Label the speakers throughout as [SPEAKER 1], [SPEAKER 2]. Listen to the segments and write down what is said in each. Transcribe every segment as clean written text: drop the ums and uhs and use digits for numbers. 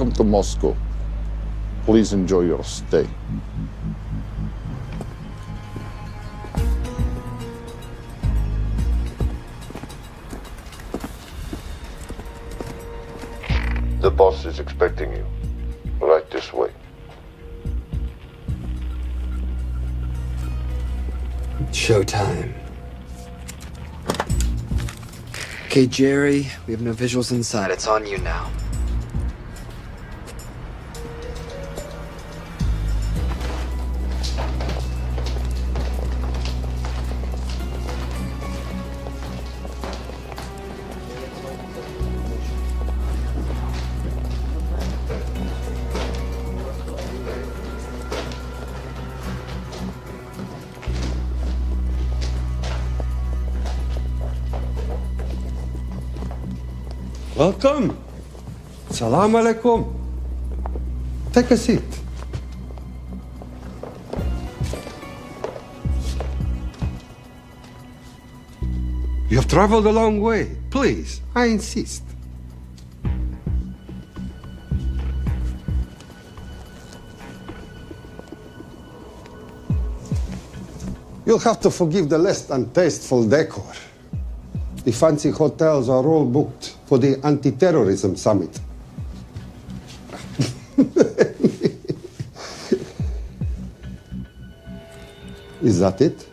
[SPEAKER 1] Welcome to Moscow. Please enjoy your stay.
[SPEAKER 2] The boss is expecting you. Right this way.
[SPEAKER 3] Showtime. Okay, Jerry, we have no visuals inside. It's on you now.
[SPEAKER 4] Welcome. Salam alaikum. Take a seat. You have traveled a long way. Please, I insist. You'll have to forgive the less than tasteful decor. The fancy hotels are all booked for the anti-terrorism summit. Is that it?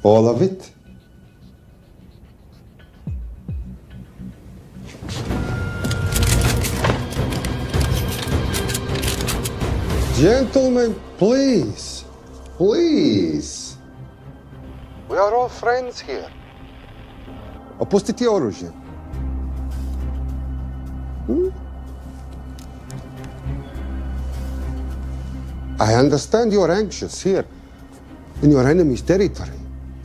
[SPEAKER 4] All of it? Gentlemen, please, please. We are all friends here. Opustite oružje. I understand you're anxious here in your enemy's territory,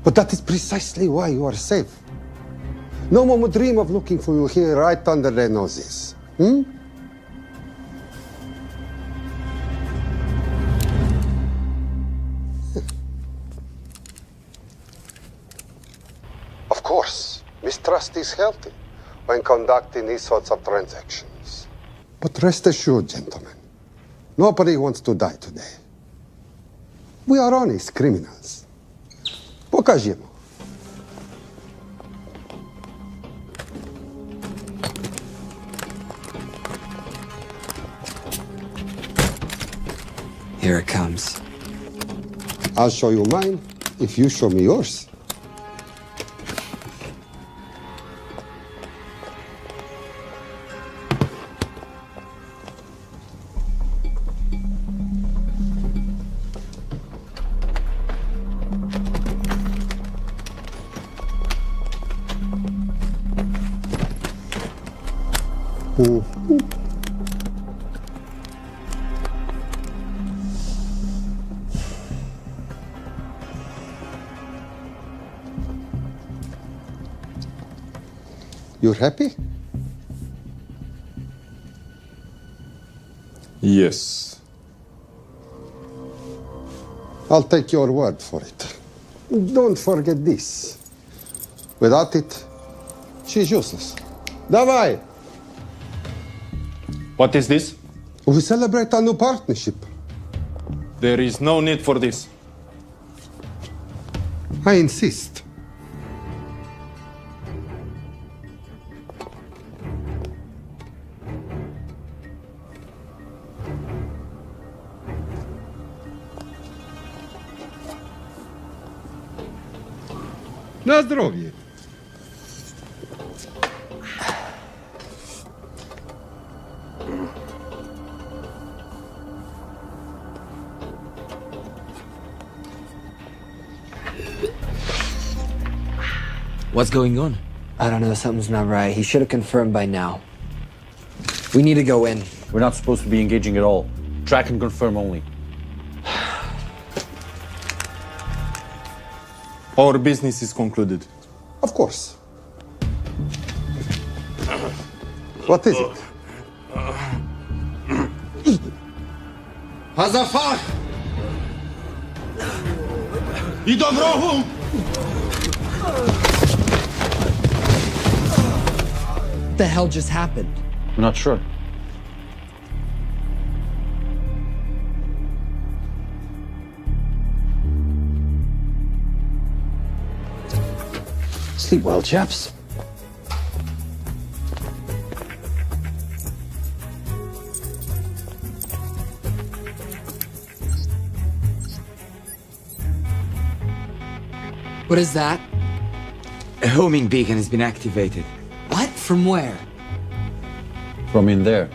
[SPEAKER 4] but that is precisely why you are safe. No one would dream of looking for you here right under their noses. Of course, mistrust is healthy when conducting these sorts of transactions. But rest assured, gentlemen, nobody wants to die today. We are honest criminals. Pokažemo.
[SPEAKER 3] Here it comes.
[SPEAKER 4] I'll show you mine if you show me yours. You're happy?
[SPEAKER 1] Yes.
[SPEAKER 4] I'll take your word for it. Don't forget this. Without it, she's useless. Давай!
[SPEAKER 5] What is this?
[SPEAKER 4] We celebrate our new partnership.
[SPEAKER 5] There is no need for this.
[SPEAKER 4] I insist. Na zdrowie.
[SPEAKER 3] What's going on? I don't know, something's not right. He should have confirmed by now. We need to go in.
[SPEAKER 5] We're not supposed to be engaging at all. Track and confirm only. Our business is concluded.
[SPEAKER 4] Of course. What is it?
[SPEAKER 6] Hazafar! I do wrogu!
[SPEAKER 3] What the hell just happened?
[SPEAKER 5] I'm not sure.
[SPEAKER 7] Sleep well, chaps.
[SPEAKER 3] What is that?
[SPEAKER 8] A homing beacon has been activated.
[SPEAKER 3] What? From where?
[SPEAKER 5] From in there.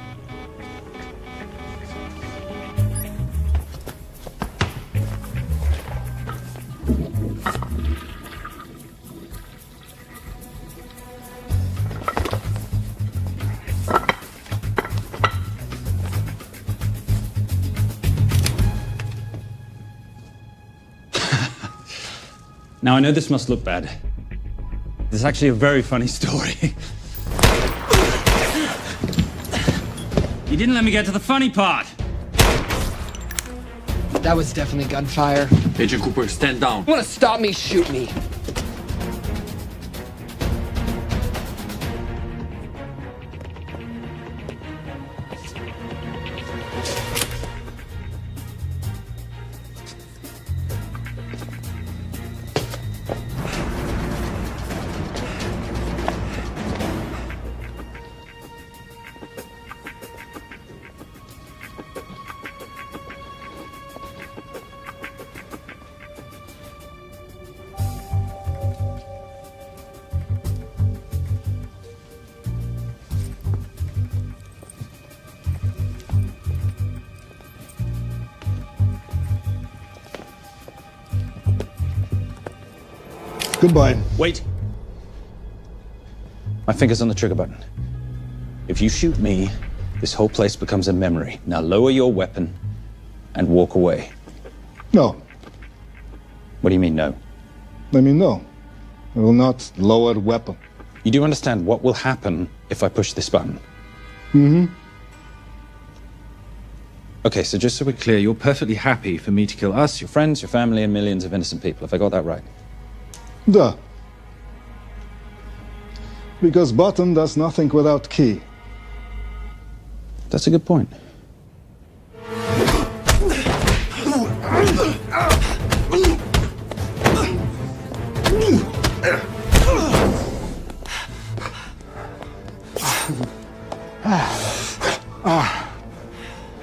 [SPEAKER 7] Now, I know this must look bad. This is actually a very funny story. You didn't let me get to the funny part.
[SPEAKER 3] That was definitely gunfire.
[SPEAKER 8] Agent Cooper, stand down.
[SPEAKER 3] You wanna stop me, shoot me.
[SPEAKER 6] Goodbye.
[SPEAKER 7] Wait. My finger's on the trigger button. If you shoot me, this whole place becomes a memory. Now lower your weapon and walk away.
[SPEAKER 6] No.
[SPEAKER 7] What do you mean, no?
[SPEAKER 6] I mean, no. I will not lower weapon.
[SPEAKER 7] You do understand what will happen if I push this button?
[SPEAKER 6] Mm-hmm.
[SPEAKER 7] Okay, so just so we're clear, you're perfectly happy for me to kill us, your friends, your family, and millions of innocent people. Have I got that right?
[SPEAKER 6] Duh. Because button does nothing without key.
[SPEAKER 7] That's a good point.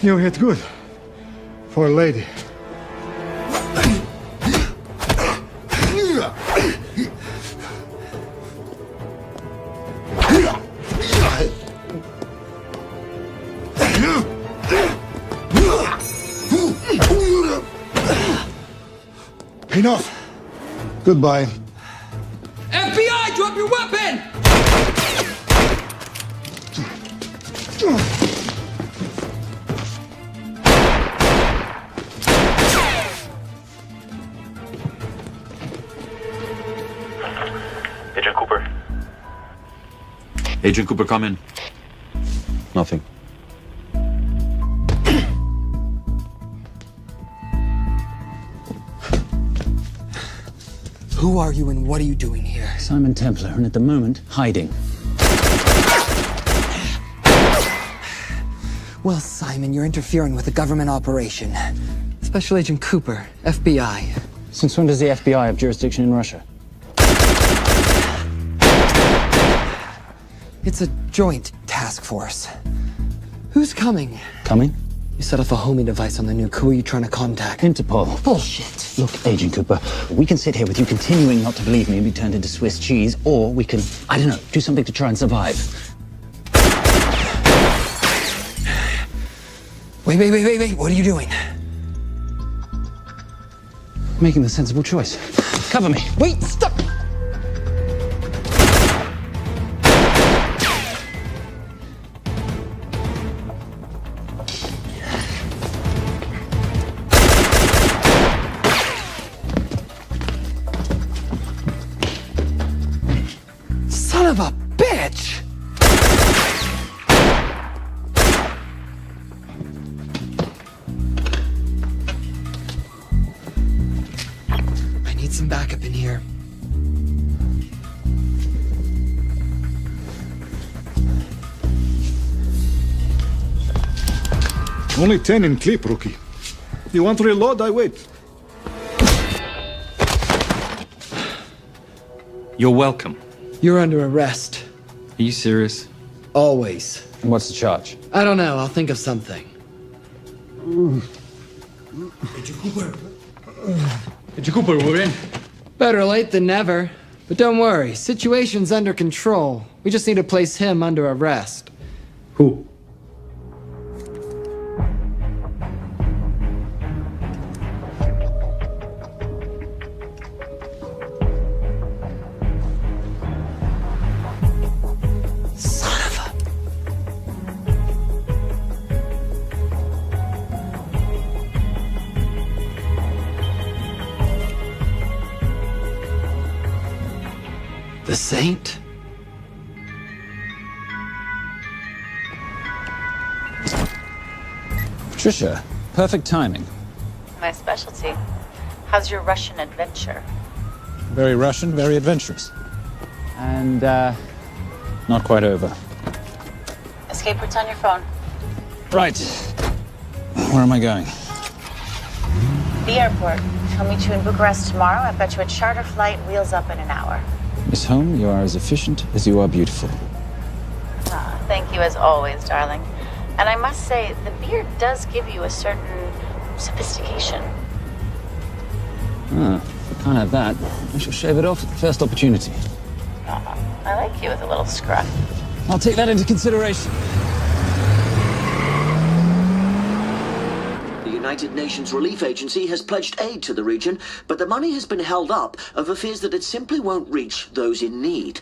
[SPEAKER 6] You hit good. For a lady. Enough. Goodbye.
[SPEAKER 3] FBI, drop your weapon!
[SPEAKER 2] Agent Cooper.
[SPEAKER 5] Agent Cooper, come in.
[SPEAKER 7] Nothing.
[SPEAKER 3] Who are you and what are you doing here?
[SPEAKER 7] Simon Templar, and at the moment, hiding.
[SPEAKER 3] Well, Simon, you're interfering with a government operation. Special Agent Cooper, FBI.
[SPEAKER 7] Since when does the FBI have jurisdiction in Russia?
[SPEAKER 3] It's a joint task force. Who's coming?
[SPEAKER 7] Coming?
[SPEAKER 3] You set off a homing device on the nuke. Who are you trying to contact?
[SPEAKER 7] Interpol.
[SPEAKER 3] Bullshit.
[SPEAKER 7] Look, Agent Cooper, we can sit here with you continuing not to believe me and be turned into Swiss cheese, or we can, I don't know, do something to try and survive.
[SPEAKER 3] Wait. What are you doing?
[SPEAKER 7] Making the sensible choice. Cover me.
[SPEAKER 3] Wait, stop! Son of a bitch! I need some backup in here.
[SPEAKER 6] Only 10 in clip, rookie. You want to reload? I wait.
[SPEAKER 9] You're welcome.
[SPEAKER 3] You're under arrest.
[SPEAKER 9] Are you serious?
[SPEAKER 3] Always.
[SPEAKER 7] And what's the charge?
[SPEAKER 3] I don't know. I'll think of something.
[SPEAKER 9] Agent Cooper, we're in.
[SPEAKER 3] Better late than never. But don't worry. Situation's under control. We just need to place him under arrest.
[SPEAKER 9] Who?
[SPEAKER 3] Son of a... The Saint?
[SPEAKER 7] Patricia, perfect timing.
[SPEAKER 10] My specialty. How's your Russian adventure?
[SPEAKER 7] Very Russian, very adventurous. And, not quite over.
[SPEAKER 10] Escape routes on your phone.
[SPEAKER 7] Right. Where am I going?
[SPEAKER 10] The airport. I'll meet you in Bucharest tomorrow. I've got you a charter flight, wheels up in an hour.
[SPEAKER 7] Miss Holm, you are as efficient as you are beautiful.
[SPEAKER 10] Ah, thank you as always, darling. And I must say, the beard does give you a certain sophistication.
[SPEAKER 7] Ah, I can't have that. I shall shave it off at the first opportunity.
[SPEAKER 10] I like you with a little scruff.
[SPEAKER 7] I'll take that into consideration.
[SPEAKER 11] The United Nations Relief Agency has pledged aid to the region, but the money has been held up over fears that it simply won't reach those in need.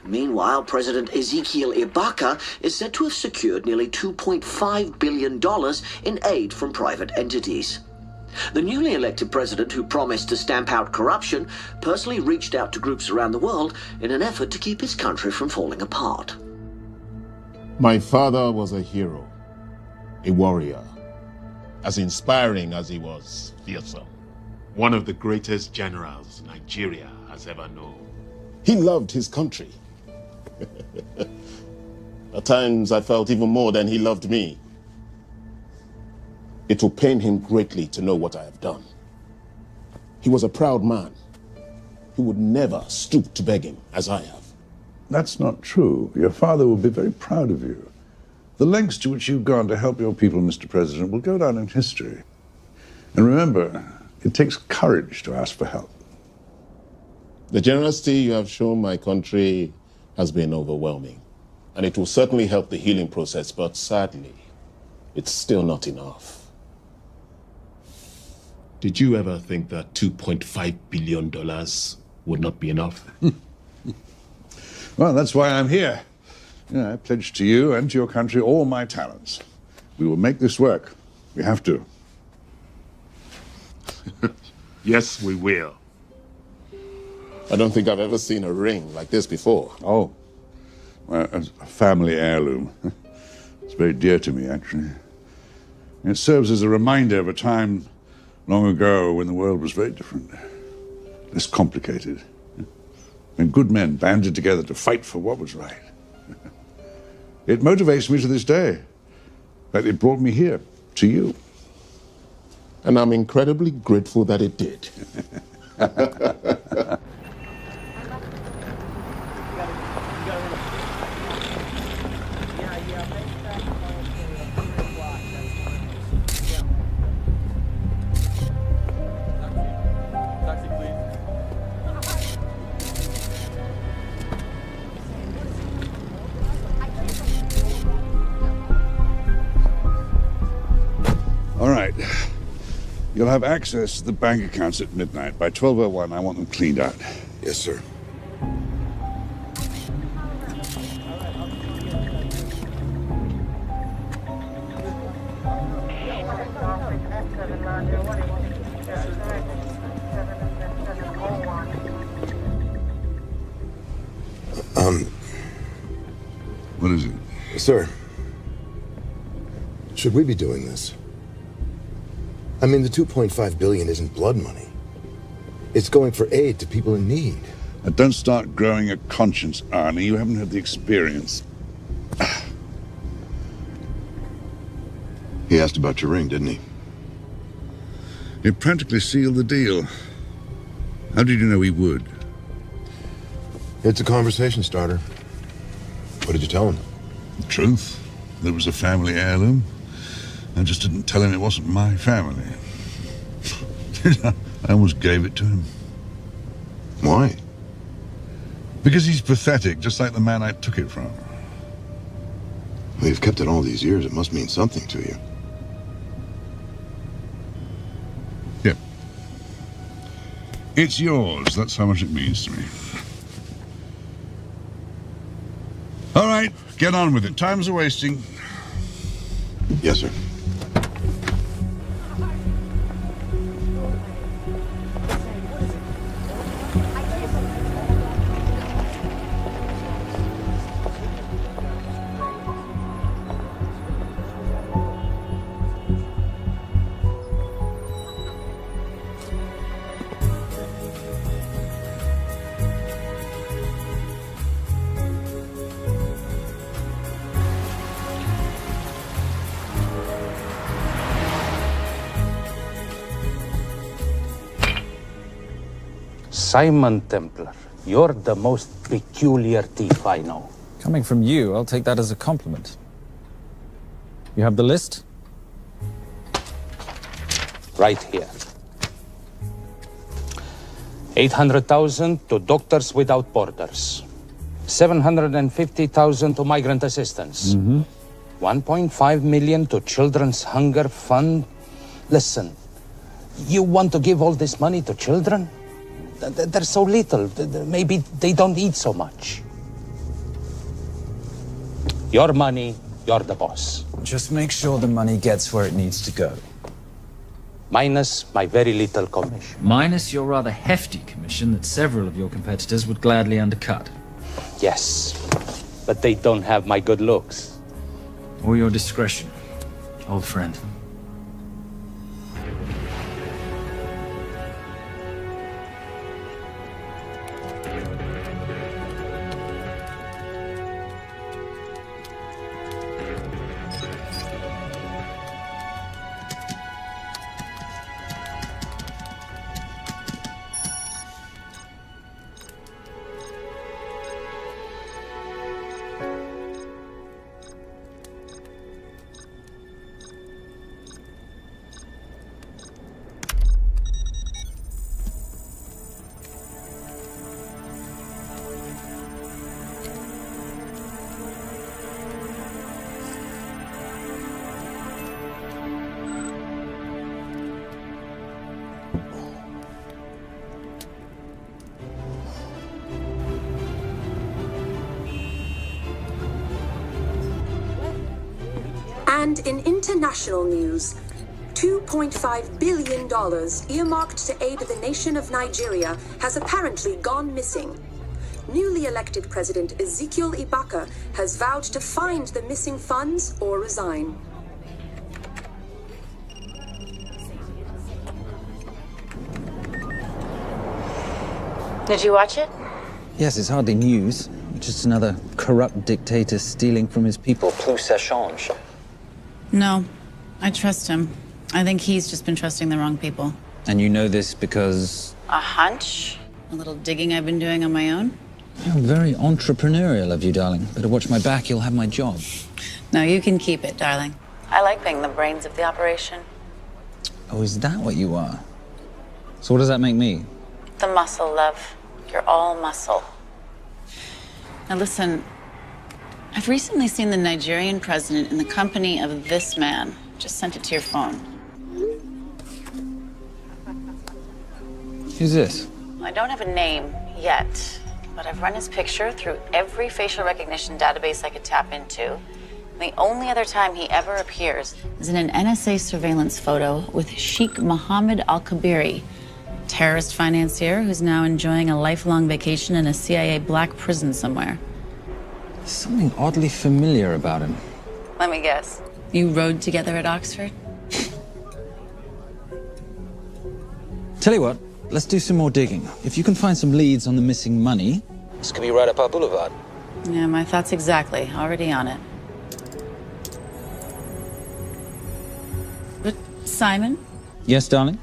[SPEAKER 11] Meanwhile, President Ezekiel Ibaka is said to have secured nearly $2.5 billion in aid from private entities. The newly elected president, who promised to stamp out corruption, personally reached out to groups around the world in an effort to keep his country from falling apart.
[SPEAKER 1] My father was a hero, a warrior, as inspiring as he was fearsome.
[SPEAKER 12] One of the greatest generals Nigeria has ever known.
[SPEAKER 1] He loved his country. At times I felt even more than he loved me. It will pain him greatly to know what I have done. He was a proud man. He would never stoop to begging as I have.
[SPEAKER 13] That's not true. Your father will be very proud of you. The lengths to which you've gone to help your people, Mr. President, will go down in history. And remember, it takes courage to ask for help.
[SPEAKER 1] The generosity you have shown my country has been overwhelming. And it will certainly help the healing process, but sadly, it's still not enough.
[SPEAKER 12] Did you ever think that $2.5 billion would not be enough?
[SPEAKER 13] Well, that's why I'm here. I pledge to you and to your country all my talents. We will make this work. We have to.
[SPEAKER 12] Yes, we will.
[SPEAKER 1] I don't think I've ever seen a ring like this before.
[SPEAKER 13] Oh, well, a family heirloom. It's very dear to me, actually. It serves as a reminder of a time long ago when the world was very different, less complicated, when good men banded together to fight for what was right. It motivates me to this day. In fact, it brought me here, to you.
[SPEAKER 1] And I'm incredibly grateful that it did.
[SPEAKER 13] All right. You'll have access to the bank accounts at midnight. By 12:01, I want them cleaned out.
[SPEAKER 2] Yes, sir.
[SPEAKER 13] What is it?
[SPEAKER 2] Sir, should we be doing this? I mean, the $2.5 billion isn't blood money. It's going for aid to people in need.
[SPEAKER 13] Now, don't start growing a conscience, Arnie. You haven't had the experience.
[SPEAKER 2] Here. He asked about your ring, didn't he?
[SPEAKER 13] It practically sealed the deal. How did you know he would?
[SPEAKER 2] It's a conversation starter. What did you tell him?
[SPEAKER 13] The truth. There was a family heirloom. I just didn't tell him it wasn't my family. I almost gave it to him.
[SPEAKER 2] Why?
[SPEAKER 13] Because he's pathetic, just like the man I took it from.
[SPEAKER 2] Well, you've kept it all these years. It must mean something to you.
[SPEAKER 13] Yep. It's yours. That's how much it means to me. All right, get on with it. Time's a-wasting.
[SPEAKER 2] Yes, sir.
[SPEAKER 7] Simon Templar, you're the most peculiar thief I know.
[SPEAKER 14] Coming from you, I'll take that as a compliment. You have the list?
[SPEAKER 7] Right here. 800,000 to Doctors Without Borders. 750,000 to migrant assistance. 1.5 million to Children's Hunger Fund. Listen, you want to give all this money to children? They're so little. Maybe they don't eat so much. Your money, you're the boss.
[SPEAKER 14] Just make sure the money gets where it needs to go.
[SPEAKER 7] Minus my very little commission.
[SPEAKER 9] Minus your rather hefty commission that several of your competitors would gladly undercut.
[SPEAKER 7] Yes, but they don't have my good looks.
[SPEAKER 9] Or your discretion, old friend.
[SPEAKER 15] And in international news, $2.5 billion earmarked to aid the nation of Nigeria has apparently gone missing. Newly elected President Ezekiel Ibaka has vowed to find the missing funds or resign.
[SPEAKER 10] Did you watch it?
[SPEAKER 14] Yes, it's hardly news. Just another corrupt dictator stealing from his people. Plus ça change.
[SPEAKER 16] No, I trust him. I think he's just been trusting the wrong people.
[SPEAKER 14] And you know this because...
[SPEAKER 16] A hunch? A little digging I've been doing on my own?
[SPEAKER 14] You're very entrepreneurial of you, darling. Better watch my back, you'll have my job.
[SPEAKER 16] No, you can keep it, darling.
[SPEAKER 10] I like being the brains of the operation.
[SPEAKER 14] Oh, is that what you are? So what does that make me?
[SPEAKER 10] The muscle, love. You're all muscle.
[SPEAKER 16] Now listen, I've recently seen the Nigerian president in the company of this man. Just sent it to your phone.
[SPEAKER 14] Who's this?
[SPEAKER 10] I don't have a name yet, but I've run his picture through every facial recognition database I could tap into. And the only other time he ever appears
[SPEAKER 16] is in an NSA surveillance photo with Sheikh Mohammed Al-Kabiri, terrorist financier who's now enjoying a lifelong vacation in a CIA black prison somewhere.
[SPEAKER 14] There's something oddly familiar about him.
[SPEAKER 10] Let me guess.
[SPEAKER 16] You rode together at Oxford?
[SPEAKER 14] Tell you what, let's do some more digging. If you can find some leads on the missing money, this could be right up our boulevard.
[SPEAKER 16] Yeah, my thoughts exactly. Already on it. Simon,
[SPEAKER 14] Yes, darling?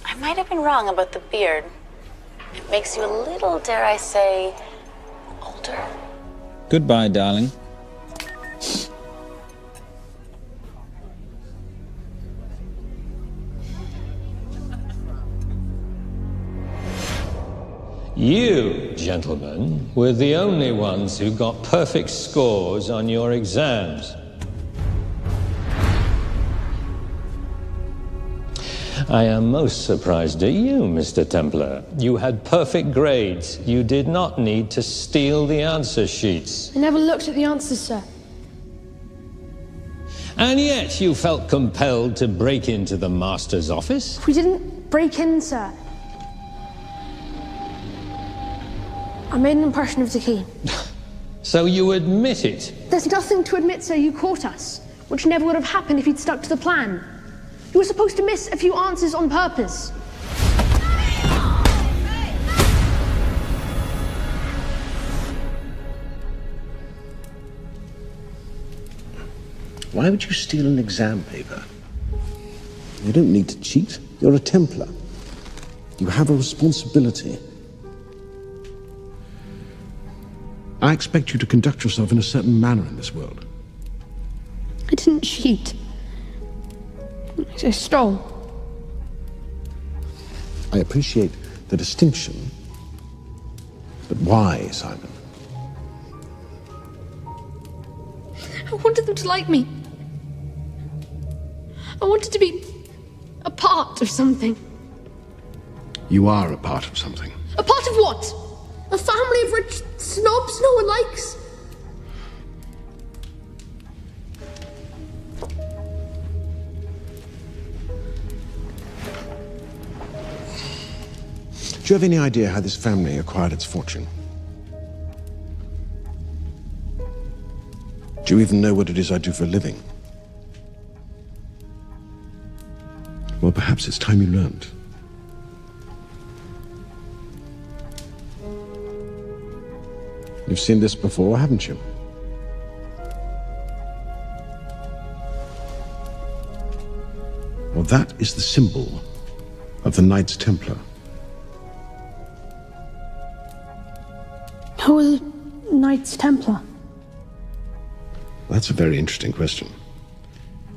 [SPEAKER 10] I might have been wrong about the beard. It makes you a little, dare I say, older.
[SPEAKER 14] Goodbye, darling.
[SPEAKER 17] You, gentlemen, were the only ones who got perfect scores on your exams. I am most surprised at you, Mr. Templar. You had perfect grades. You did not need to steal the answer sheets.
[SPEAKER 18] I never looked at the answers, sir.
[SPEAKER 17] And yet you felt compelled to break into the master's office?
[SPEAKER 18] We didn't break in, sir. I made an impression of the key.
[SPEAKER 17] So you admit it?
[SPEAKER 18] There's nothing to admit, sir. You caught us, which never would have happened if you'd stuck to the plan. You were supposed to miss a few answers on purpose.
[SPEAKER 12] Why would you steal an exam paper? You don't need to cheat. You're a Templar. You have a responsibility. I expect you to conduct yourself in a certain manner in this world.
[SPEAKER 18] I didn't cheat. I stole.
[SPEAKER 12] I appreciate the distinction, but why, Simon?
[SPEAKER 18] I wanted them to like me. I wanted to be a part of something.
[SPEAKER 12] You are a part of something.
[SPEAKER 18] A part of what? A family of rich snobs no one likes?
[SPEAKER 12] Do you have any idea how this family acquired its fortune? Do you even know what it is I do for a living? Well, perhaps it's time you learned. You've seen this before, haven't you? Well, that is the symbol of the Knights Templar.
[SPEAKER 18] Who are the Knights Templar?
[SPEAKER 12] That's a very interesting question.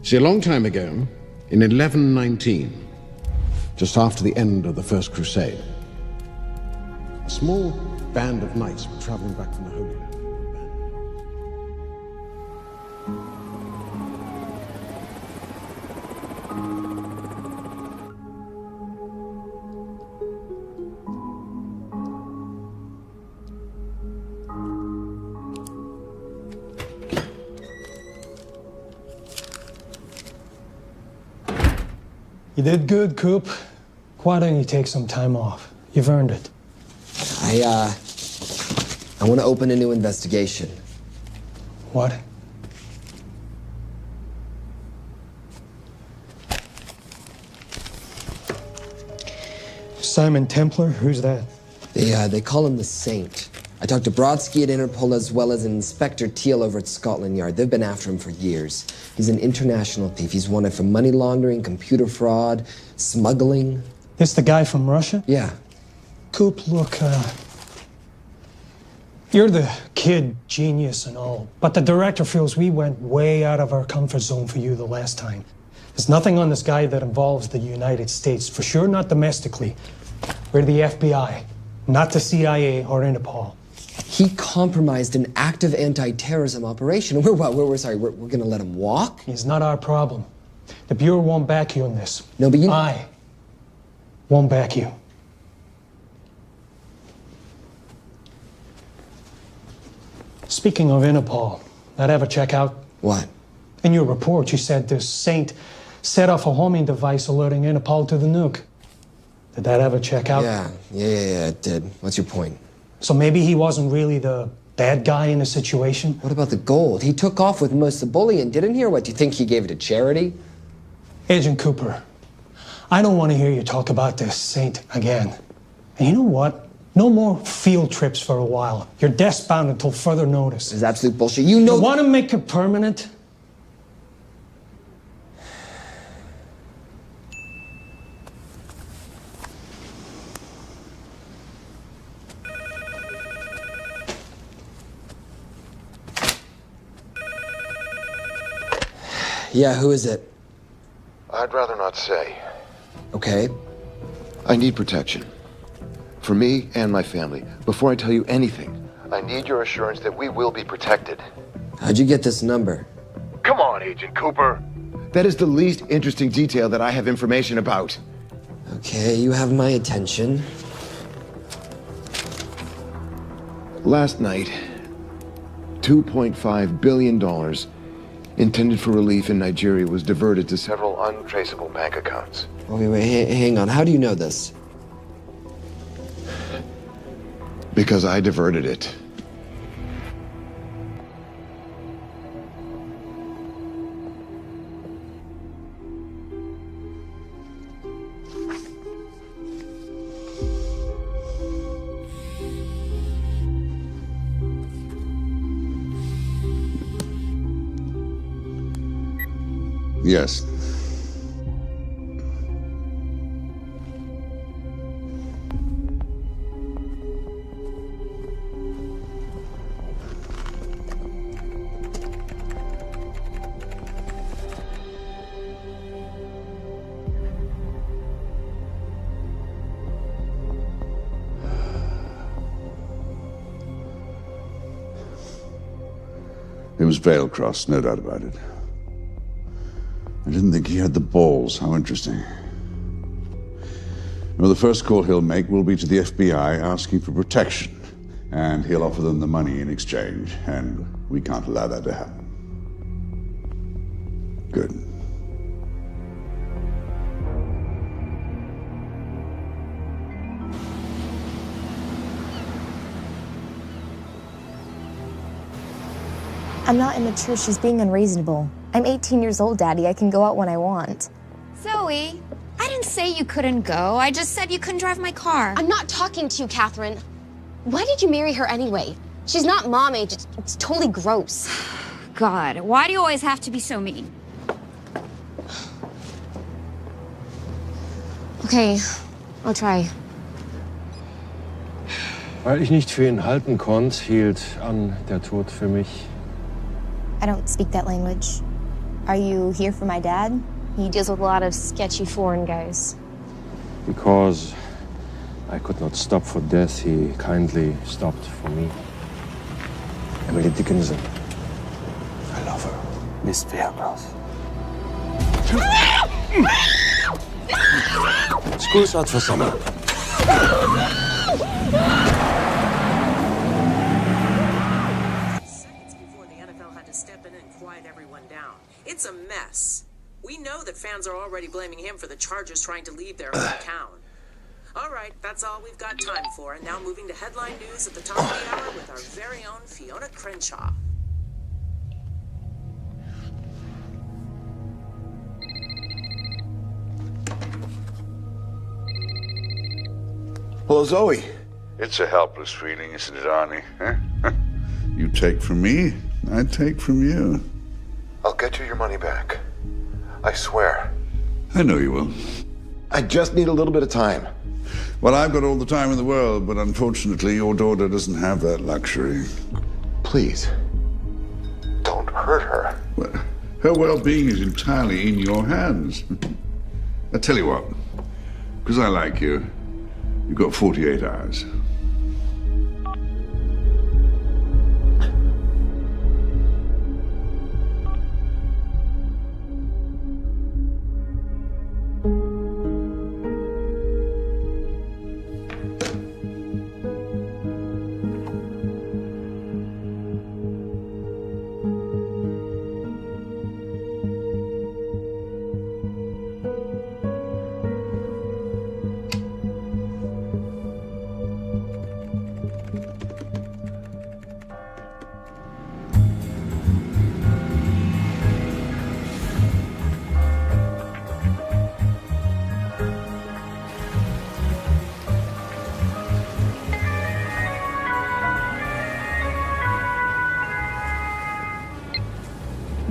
[SPEAKER 12] See, a long time ago, in 1119, just after the end of the First Crusade, a small band of knights were traveling back from the Holy Land.
[SPEAKER 19] You did good, Coop. Why don't you take some time off? You've earned it.
[SPEAKER 3] I want to open a new investigation.
[SPEAKER 19] What? Simon Templar? Who's that?
[SPEAKER 3] They call him the Saint. I talked to Brodsky at Interpol as well as Inspector Teal over at Scotland Yard. They've been after him for years. He's an international thief. He's wanted for money laundering, computer fraud, smuggling.
[SPEAKER 19] This the guy from Russia?
[SPEAKER 3] Yeah.
[SPEAKER 19] Coop, look, you're the kid genius and all, but the director feels we went way out of our comfort zone for you the last time. There's nothing on this guy that involves the United States, for sure not domestically. We're the FBI, not the CIA or Interpol.
[SPEAKER 3] He compromised an active anti-terrorism operation. We're gonna let him walk?
[SPEAKER 19] He's not our problem. The Bureau won't back you on this.
[SPEAKER 3] No, but you...
[SPEAKER 19] I won't back you. Speaking of Interpol, that ever check out?
[SPEAKER 3] What?
[SPEAKER 19] In your report, you said this Saint set off a homing device alerting Interpol to the nuke. Did that ever check out?
[SPEAKER 3] Yeah, it did. What's your point?
[SPEAKER 19] So maybe he wasn't really the bad guy in the situation?
[SPEAKER 3] What about the gold? He took off with most of the bullion, didn't he? Or what, do you think he gave it to charity?
[SPEAKER 19] Agent Cooper, I don't want to hear you talk about this Saint again. And you know what? No more field trips for a while. You're desk-bound until further notice.
[SPEAKER 3] It's absolute bullshit. You know...
[SPEAKER 19] You want to make it permanent?
[SPEAKER 3] Yeah, who is it?
[SPEAKER 2] I'd rather not say.
[SPEAKER 3] Okay.
[SPEAKER 2] I need protection. For me and my family. Before I tell you anything, I need your assurance that we will be protected.
[SPEAKER 3] How'd you get this number?
[SPEAKER 2] Come on, Agent Cooper. That is the least interesting detail that I have information about.
[SPEAKER 3] Okay, you have my attention.
[SPEAKER 2] Last night, $2.5 billion intended for relief in Nigeria was diverted to several untraceable bank accounts.
[SPEAKER 3] Wait, hang on. How do you know this?
[SPEAKER 2] Because I diverted it.
[SPEAKER 13] Yes. It was Veilcross, no doubt about it. I didn't think he had the balls. How interesting. Well, the first call he'll make will be to the FBI asking for protection. And he'll offer them the money in exchange. And we can't allow that to happen. Good.
[SPEAKER 20] I'm not immature. She's being unreasonable. I'm 18 years old, Daddy. I can go out when I want.
[SPEAKER 21] Zoe, I didn't say you couldn't go. I just said you couldn't drive my car.
[SPEAKER 18] I'm not talking to you, Catherine. Why did you marry her anyway? She's not mom age. It's totally gross.
[SPEAKER 21] God, why do you always have to be so mean?
[SPEAKER 18] Okay, I'll try.
[SPEAKER 22] Weil ich nicht für ihn halten konnte, hielt an der Tod für mich.
[SPEAKER 20] I don't speak that language. Are you here for my dad?
[SPEAKER 18] He deals with a lot of sketchy foreign guys.
[SPEAKER 22] Because I could not stop for death, he kindly stopped for me. Emily Dickinson. I love her. Miss Veilcross. School's out for summer.
[SPEAKER 23] It's a mess. We know that fans are already blaming him for the Chargers trying to leave their hometown. All right, that's all we've got time for. And now moving to headline news at the top of the hour with our very own Fiona Crenshaw.
[SPEAKER 2] Hello, Zoe.
[SPEAKER 13] It's a helpless feeling, isn't it, Arnie? Huh? You take from me, I take from you.
[SPEAKER 2] I'll get you your money back. I swear.
[SPEAKER 13] I know you will.
[SPEAKER 2] I just need a little bit of time.
[SPEAKER 13] Well, I've got all the time in the world, but unfortunately your daughter doesn't have that luxury.
[SPEAKER 2] Please, don't hurt her.
[SPEAKER 13] Well, her well-being is entirely in your hands. I tell you what, because I like you, you've got 48 hours.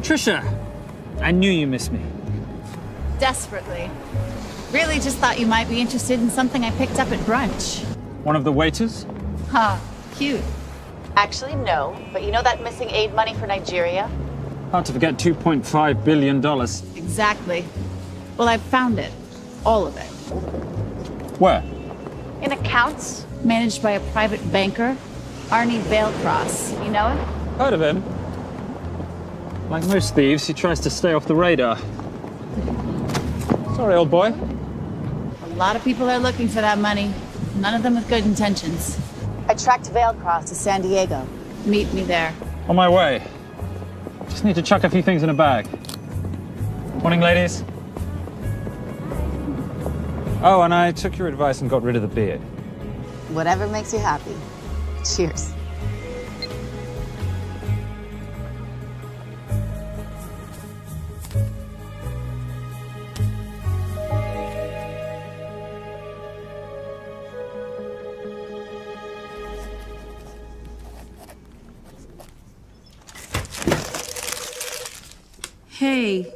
[SPEAKER 9] Trisha, I knew you missed me.
[SPEAKER 10] Desperately. Really just thought you might be interested in something I picked up at brunch.
[SPEAKER 9] One of the waiters?
[SPEAKER 10] Huh, cute. Actually, no, but you know that missing aid money for Nigeria?
[SPEAKER 9] Hard to forget $2.5 billion.
[SPEAKER 16] Exactly. Well, I've found it. All of it.
[SPEAKER 9] Where?
[SPEAKER 16] In accounts managed by a private banker, Arnie Vailcross. You know him?
[SPEAKER 9] Heard of him. Like most thieves, he tries to stay off the radar. Sorry, old boy.
[SPEAKER 16] A lot of people are looking for that money. None of them with good intentions. I tracked Vailcross to San Diego. Meet me there.
[SPEAKER 9] On my way. Just need to chuck a few things in a bag. Morning, ladies. Oh, and I took your advice and got rid of the beard.
[SPEAKER 16] Whatever makes you happy. Cheers.
[SPEAKER 4] Hey.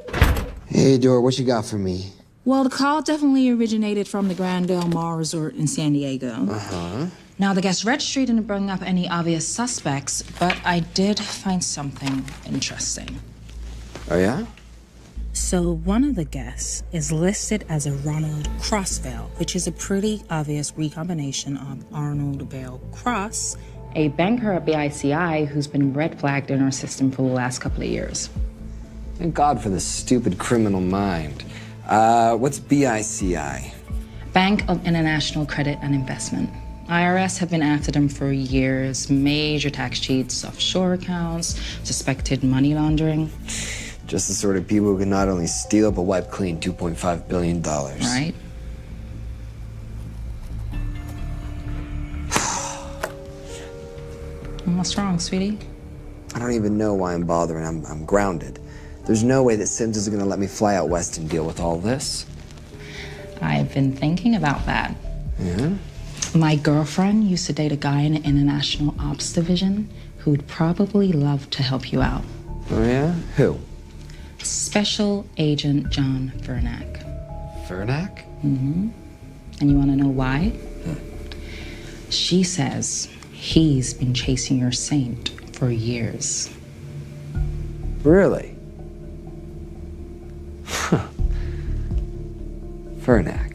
[SPEAKER 3] Hey, Dora, what you got for me?
[SPEAKER 4] Well, the call definitely originated from the Grand Del Mar Resort in San Diego.
[SPEAKER 3] Uh-huh.
[SPEAKER 4] Now, the guest registry didn't bring up any obvious suspects, but I did find something interesting.
[SPEAKER 3] Oh, yeah?
[SPEAKER 4] So one of the guests is listed as a Ronald Crossvale, which is a pretty obvious recombination of Arnold Vale Cross, a banker at BICI who's been red flagged in our system for the last couple of years.
[SPEAKER 3] Thank God for this stupid criminal mind. What's BICI?
[SPEAKER 4] Bank of International Credit and Investment. IRS have been after them for years. Major tax cheats, offshore accounts, suspected money laundering.
[SPEAKER 3] Just the sort of people who can not only steal but wipe clean $2.5 billion.
[SPEAKER 4] Right? What's wrong, sweetie?
[SPEAKER 3] I don't even know why I'm bothering. I'm grounded. There's no way that Sims is gonna let me fly out west and deal with all this.
[SPEAKER 4] I've been thinking about that.
[SPEAKER 3] Yeah?
[SPEAKER 4] My girlfriend used to date a guy in the International Ops Division who'd probably love to help you out.
[SPEAKER 3] Oh, yeah? Who?
[SPEAKER 4] Special Agent John Vernack.
[SPEAKER 3] Vernack?
[SPEAKER 4] Mm-hmm. And you want to know why? She says he's been chasing your saint for years.
[SPEAKER 3] Really? Vernack.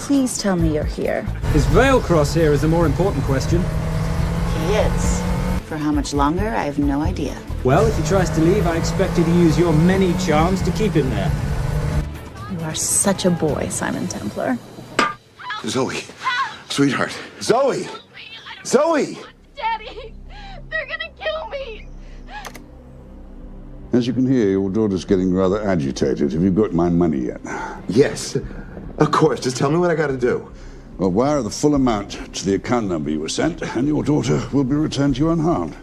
[SPEAKER 16] Please tell me you're here.
[SPEAKER 14] Is Vailcross here is the more important question.
[SPEAKER 16] He is. For how much longer, I have no idea.
[SPEAKER 14] Well, if he tries to leave, I expect you to use your many charms to keep him there.
[SPEAKER 16] You are such a boy, Simon Templar.
[SPEAKER 2] Zoe. Sweetheart. Zoe! Zoe!
[SPEAKER 18] Daddy! They're gonna kill me!
[SPEAKER 13] As you can hear, your daughter's getting rather agitated. Have you got my money yet?
[SPEAKER 2] Yes. Of course. Just tell me what I gotta do.
[SPEAKER 13] Well, wire the full amount to the account number you were sent, and your daughter will be returned to you unharmed.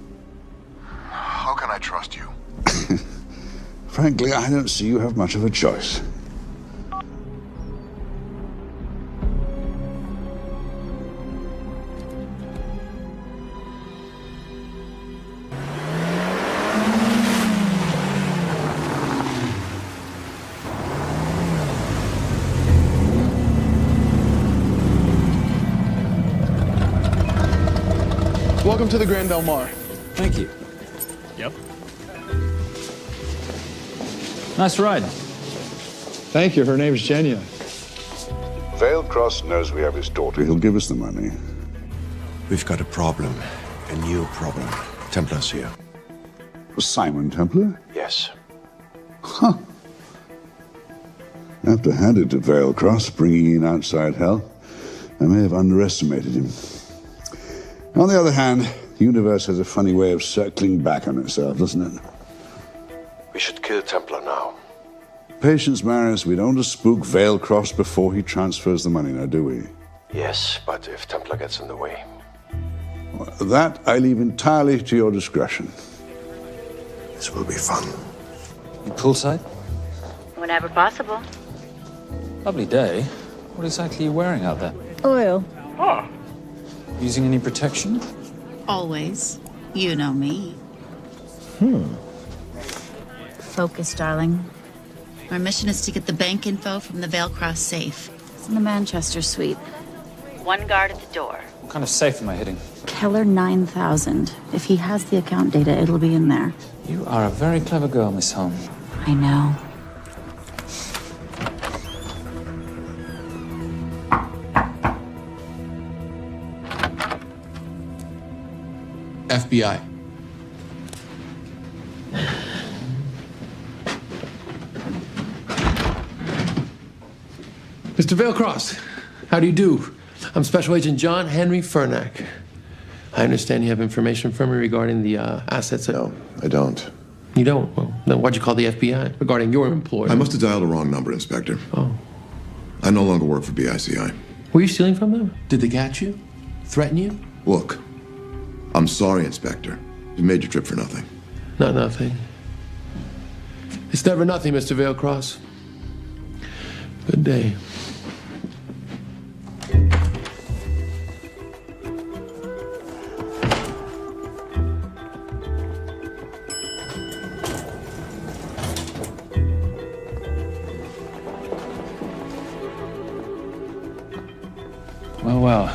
[SPEAKER 2] How can I trust you?
[SPEAKER 13] Frankly, I don't see you have much of a choice.
[SPEAKER 6] Welcome to the Grand Del Mar.
[SPEAKER 14] Thank you.
[SPEAKER 6] Yep.
[SPEAKER 14] Nice ride.
[SPEAKER 6] Thank you. Her name's Genya.
[SPEAKER 13] Vailcross knows we have his daughter. He'll give us the money.
[SPEAKER 2] We've got a problem. A new problem. Templar's here.
[SPEAKER 13] Simon Templar?
[SPEAKER 2] Yes.
[SPEAKER 13] Huh. I have to hand it to Vailcross, bringing in outside help. I may have underestimated him. On the other hand, the universe has a funny way of circling back on itself, doesn't it?
[SPEAKER 2] We should kill Templar now.
[SPEAKER 13] Patience, Maris. We don't want to spook Vailcross before he transfers the money, now, do we?
[SPEAKER 2] Yes, but if Templar gets in the way.
[SPEAKER 13] Well, that I leave entirely to your discretion.
[SPEAKER 2] This will be fun.
[SPEAKER 14] You poolside?
[SPEAKER 16] Whenever possible.
[SPEAKER 14] Lovely day. What exactly are you wearing out there?
[SPEAKER 16] Oil.
[SPEAKER 14] Oh. Using any protection?
[SPEAKER 16] Always. You know me. Focus, darling. Our mission is to get the bank info from the Vale Cross safe. It's in the Manchester suite. One guard at the door.
[SPEAKER 14] What kind of safe am I hitting?
[SPEAKER 16] Keller 9000. If he has the account data, it'll be in there.
[SPEAKER 14] You are a very clever girl, Miss Holm.
[SPEAKER 16] I know.
[SPEAKER 5] FBI. Mr. Vailcross, how do you do? I'm Special Agent John Henry Fernack. I understand you have information from me regarding the assets.
[SPEAKER 2] No, I don't.
[SPEAKER 5] You don't? Well, then why'd you call the FBI regarding your employer?
[SPEAKER 2] I must have dialed a wrong number, Inspector.
[SPEAKER 5] Oh.
[SPEAKER 2] I no longer work for BICI.
[SPEAKER 5] Were you stealing from them? Did they catch you? Threaten you?
[SPEAKER 2] Look, I'm sorry, Inspector. You made your trip for nothing.
[SPEAKER 5] Not nothing. It's never nothing, Mr. Vailcross. Good day.
[SPEAKER 14] Well,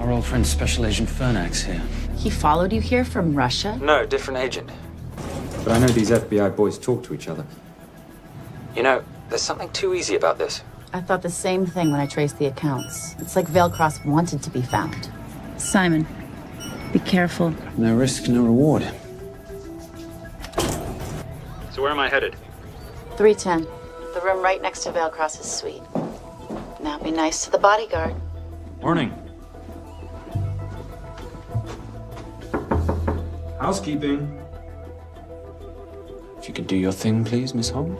[SPEAKER 14] our old friend Special Agent Fernack's here.
[SPEAKER 16] He followed you here from Russia?
[SPEAKER 14] No, different agent. But I know these FBI boys talk to each other. You know, there's something too easy about this.
[SPEAKER 16] I thought the same thing when I traced the accounts. It's like Vailcross wanted to be found. Simon, be careful.
[SPEAKER 14] No risk, no reward.
[SPEAKER 9] So where am I headed?
[SPEAKER 16] 310. The room right next to Vailcross's suite. Now be nice to the bodyguard.
[SPEAKER 14] Morning. Housekeeping. If you could do your thing, please, Miss Holm.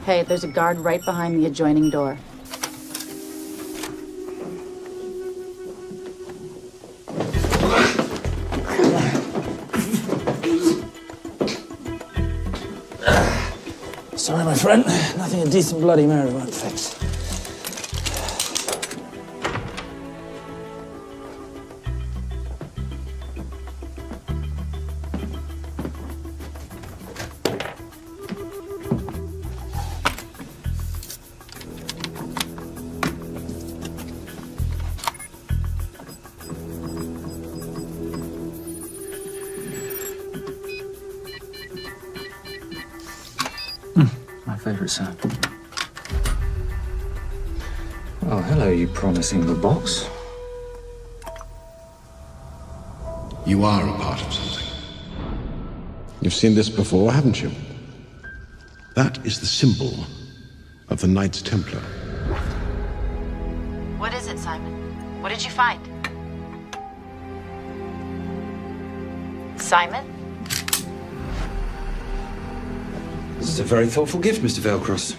[SPEAKER 16] Hey, there's a guard right behind the adjoining door.
[SPEAKER 14] Sorry, my friend. Nothing a decent Bloody Mary won't fix. My favorite sound. Oh, hello, you promising the box.
[SPEAKER 12] You are a part of something. You've seen this before, haven't you? That is the symbol of the Knights Templar.
[SPEAKER 16] What is it, Simon? What did you find? Simon?
[SPEAKER 14] This is a very thoughtful gift, Mr. Vailcross.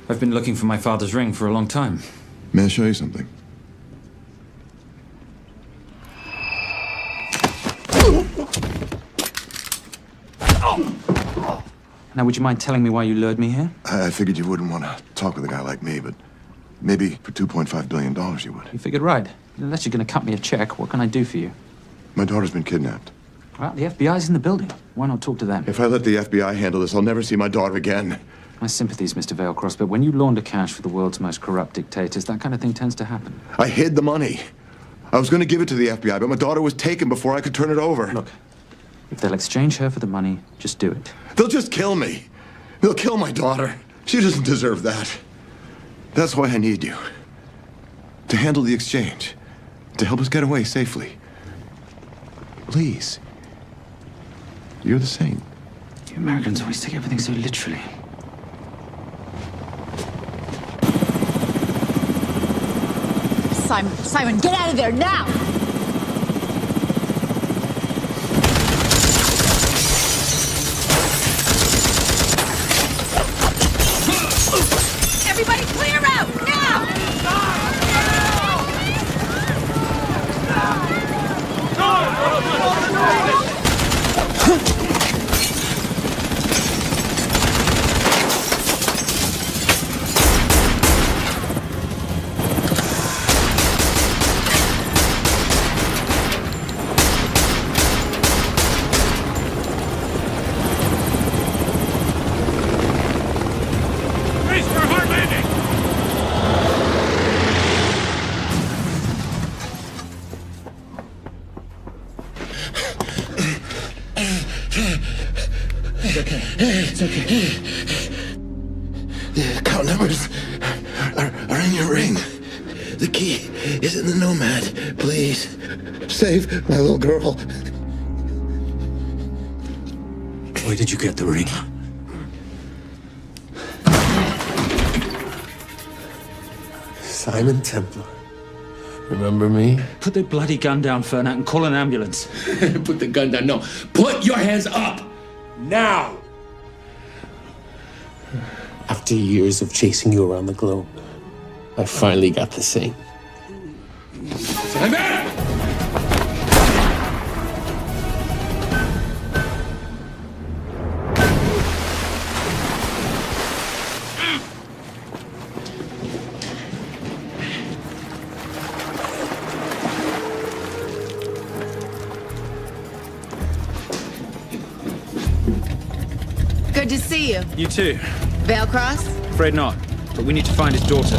[SPEAKER 14] I've been looking for my father's ring for a long time.
[SPEAKER 2] May I show you something?
[SPEAKER 14] Now, would you mind telling me why you lured me here?
[SPEAKER 2] I figured you wouldn't want to talk with a guy like me, but maybe for $2.5 billion you would.
[SPEAKER 14] You figured right. Unless you're going to cut me a check, what can I do for you?
[SPEAKER 2] My daughter's been kidnapped.
[SPEAKER 14] Well, the FBI's in the building. Why not talk to them?
[SPEAKER 2] If I let the FBI handle this, I'll never see my daughter again.
[SPEAKER 14] My sympathies, Mr. Vailcross, but when you launder cash for the world's most corrupt dictators, that kind of thing tends to happen.
[SPEAKER 2] I hid the money. I was going to give it to the FBI, but my daughter was taken before I could turn it over.
[SPEAKER 14] Look, if they'll exchange her for the money, just do it.
[SPEAKER 2] They'll just kill me. They'll kill my daughter. She doesn't deserve that. That's why I need you. To handle the exchange. To help us get away safely. Please. You're the saint.
[SPEAKER 14] You Americans always take everything so literally.
[SPEAKER 21] Simon. Simon, get out of there now! Everybody clear out, now!
[SPEAKER 2] It's okay. The account numbers are in your ring. The key is in the Nomad. Please, save my little girl.
[SPEAKER 1] Where did you get the ring?
[SPEAKER 5] Simon Templar. Remember me?
[SPEAKER 14] Put the bloody gun down, Fernak, and call an ambulance.
[SPEAKER 5] Put the gun down. No. Put your hands up! Now! After years of chasing you around the globe, I finally got the thing. Simon!
[SPEAKER 21] Good to see you.
[SPEAKER 14] You too.
[SPEAKER 21] Vale Cross?
[SPEAKER 14] Afraid not, but we need to find his daughter.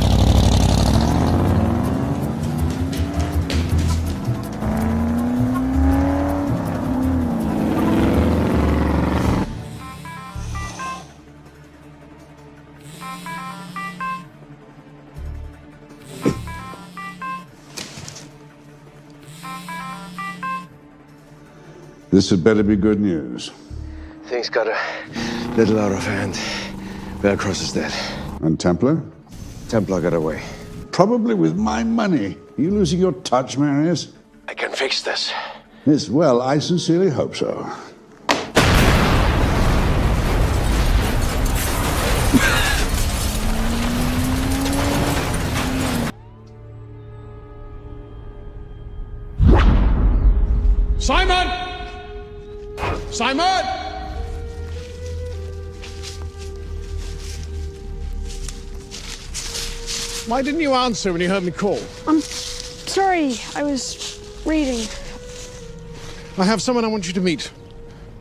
[SPEAKER 13] This had better be good news.
[SPEAKER 22] Things got a little out of hand. Vale Cross is dead.
[SPEAKER 13] And Templar?
[SPEAKER 22] Templar got away.
[SPEAKER 13] Probably with my money. Are you losing your touch, Marius?
[SPEAKER 22] I can fix this.
[SPEAKER 13] Yes, well, I sincerely hope so.
[SPEAKER 12] Simon! Simon! Why didn't you answer when you heard me call?
[SPEAKER 18] I'm sorry, I was reading.
[SPEAKER 12] I have someone I want you to meet.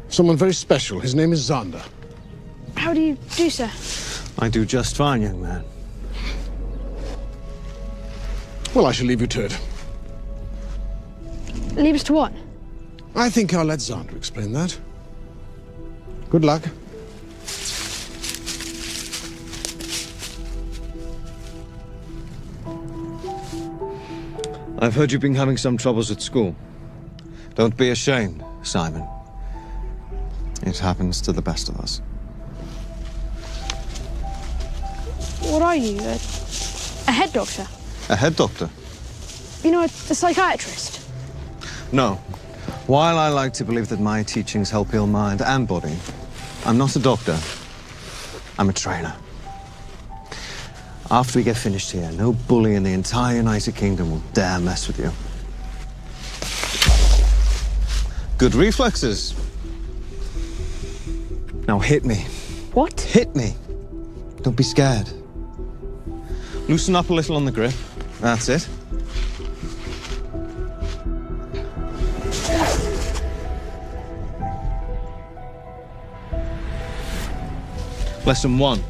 [SPEAKER 12] Someone very special. His name is Zander.
[SPEAKER 18] How do you do, sir?
[SPEAKER 22] I do just fine, young man.
[SPEAKER 12] Well, I shall leave you to it.
[SPEAKER 18] Leave us to what?
[SPEAKER 12] I think I'll let Zander explain that. Good luck.
[SPEAKER 22] I've heard you've been having some troubles at school. Don't be ashamed, Simon. It happens to the best of us.
[SPEAKER 18] What are you, a head doctor?
[SPEAKER 22] A head doctor?
[SPEAKER 18] You know, a psychiatrist?
[SPEAKER 22] No. While I like to believe that my teachings help heal mind and body, I'm not a doctor. I'm a trainer. After we get finished here, no bully in the entire United Kingdom will dare mess with you. Good reflexes. Now hit me.
[SPEAKER 18] What?
[SPEAKER 22] Hit me. Don't be scared. Loosen up a little on the grip. That's it. Lesson 1.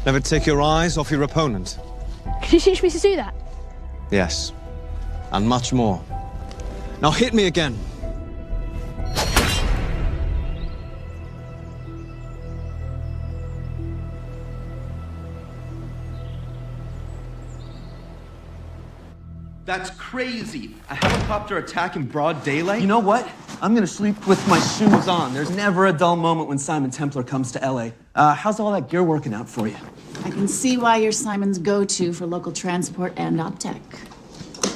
[SPEAKER 22] Never take your eyes off your opponent.
[SPEAKER 18] Can you teach me to do that?
[SPEAKER 22] Yes. And much more. Now hit me again.
[SPEAKER 8] That's crazy. A helicopter attack in broad daylight?
[SPEAKER 1] You know what? I'm gonna sleep with my shoes on. There's never a dull moment when Simon Templar comes to LA. How's all that gear working out for you?
[SPEAKER 16] I can see why you're Simon's go-to for local transport and OpTech.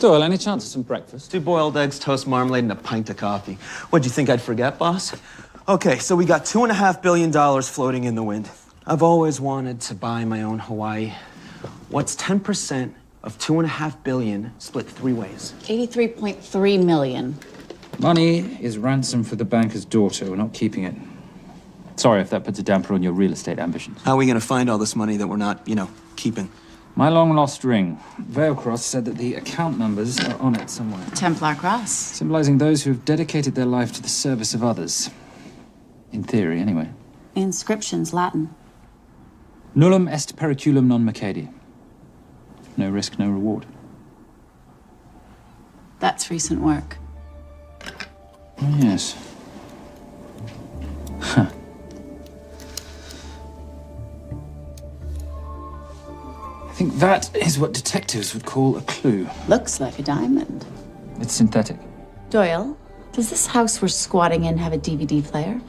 [SPEAKER 14] Doyle, any chance of some breakfast?
[SPEAKER 1] 2 boiled eggs, toast, marmalade, and a pint of coffee. What'd you think I'd forget, boss? Okay, so we got $2.5 billion floating in the wind. I've always wanted to buy my own Hawaii. What's 10% of $2.5 billion split 3 ways?
[SPEAKER 16] 83.3 million.
[SPEAKER 14] Money is ransom for the banker's daughter. We're not keeping it. Sorry if that puts a damper on your real estate ambitions.
[SPEAKER 1] How are we gonna find all this money that we're not, keeping?
[SPEAKER 14] My long-lost ring. Veilcross said that the account numbers are on it somewhere.
[SPEAKER 16] Templar Cross.
[SPEAKER 14] Symbolizing those who have dedicated their life to the service of others. In theory, anyway.
[SPEAKER 16] Inscription's Latin.
[SPEAKER 14] Nullum est periculum non mercedi. No risk, no reward.
[SPEAKER 16] That's recent work.
[SPEAKER 14] Oh, yes. Huh. I think that is what detectives would call a clue.
[SPEAKER 16] Looks like a diamond.
[SPEAKER 14] It's synthetic.
[SPEAKER 16] Doyle, does this house we're squatting in have a DVD player?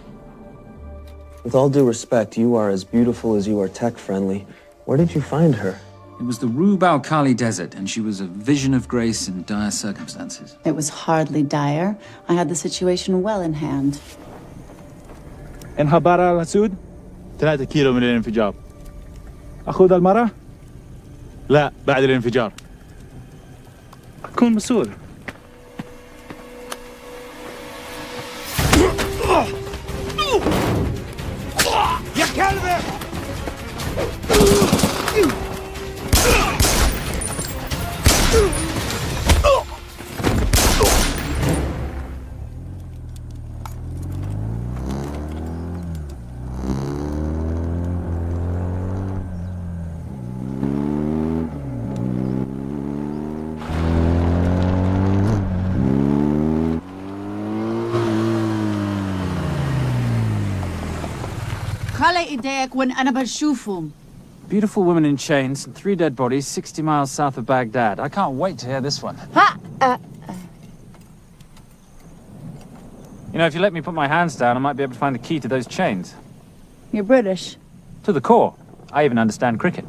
[SPEAKER 1] With all due respect, you are as beautiful as you are tech-friendly. Where did you find her?
[SPEAKER 14] It was the Rub al-Khali Desert, and she was a vision of grace in dire circumstances.
[SPEAKER 16] It was hardly dire. I had the situation well in hand.
[SPEAKER 9] انخبر على السود 3 كيلو من الانفجار. أخذ المرة؟ لا بعد الانفجار. كون مسؤول. يا كلبة!
[SPEAKER 14] Beautiful women in chains and 3 dead bodies 60 miles south of Baghdad. I can't wait to hear this one. You know, if you let me put my hands down, I might be able to find the key to those chains.
[SPEAKER 16] You're British.
[SPEAKER 14] To the core. I even understand cricket.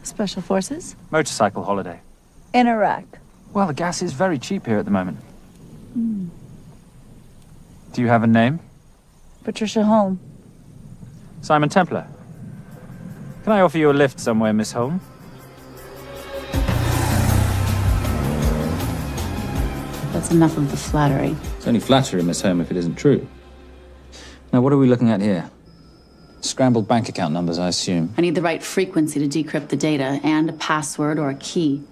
[SPEAKER 16] Special Forces?
[SPEAKER 14] Motorcycle holiday.
[SPEAKER 16] In Iraq.
[SPEAKER 14] Well, the gas is very cheap here at the moment. Do you have a name?
[SPEAKER 16] Patricia Holm.
[SPEAKER 14] Simon Templar. Can I offer you a lift somewhere, Miss Holm?
[SPEAKER 16] That's enough of the flattery.
[SPEAKER 14] It's only flattery, Miss Holm, if it isn't true. Now, what are we looking at here? Scrambled bank account numbers, I assume.
[SPEAKER 16] I need the right frequency to decrypt the data and a password or a key.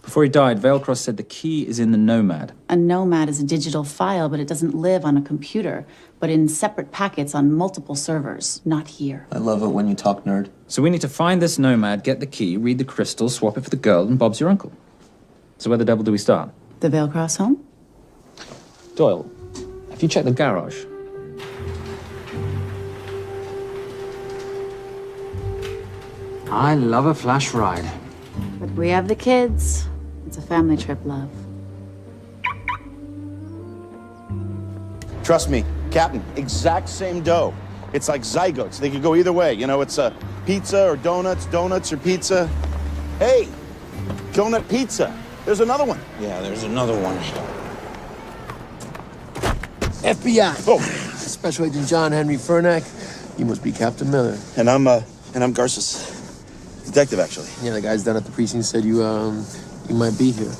[SPEAKER 14] Before he died, Veilcross said the key is in the Nomad.
[SPEAKER 16] A Nomad is a digital file, but it doesn't live on a computer, but in separate packets on multiple servers, not here.
[SPEAKER 1] I love it when you talk nerd.
[SPEAKER 14] So we need to find this Nomad, get the key, read the crystal, swap it for the girl, and Bob's your uncle. So where the devil do we start?
[SPEAKER 16] The Veilcross home?
[SPEAKER 14] Doyle, have you checked the garage? I love a flash ride.
[SPEAKER 16] But we have the kids. It's a family trip, love.
[SPEAKER 7] Trust me, Captain, exact same dough. It's like zygotes. They could go either way. You know, it's a pizza or donuts, donuts or pizza. Hey, donut pizza. There's another one.
[SPEAKER 12] Yeah, there's another one. FBI.
[SPEAKER 7] Oh.
[SPEAKER 5] Special Agent John Henry Furnack. You must be Captain Miller.
[SPEAKER 7] And I'm Garces. Detective, actually.
[SPEAKER 5] Yeah, the guys down at the precinct said you might be here.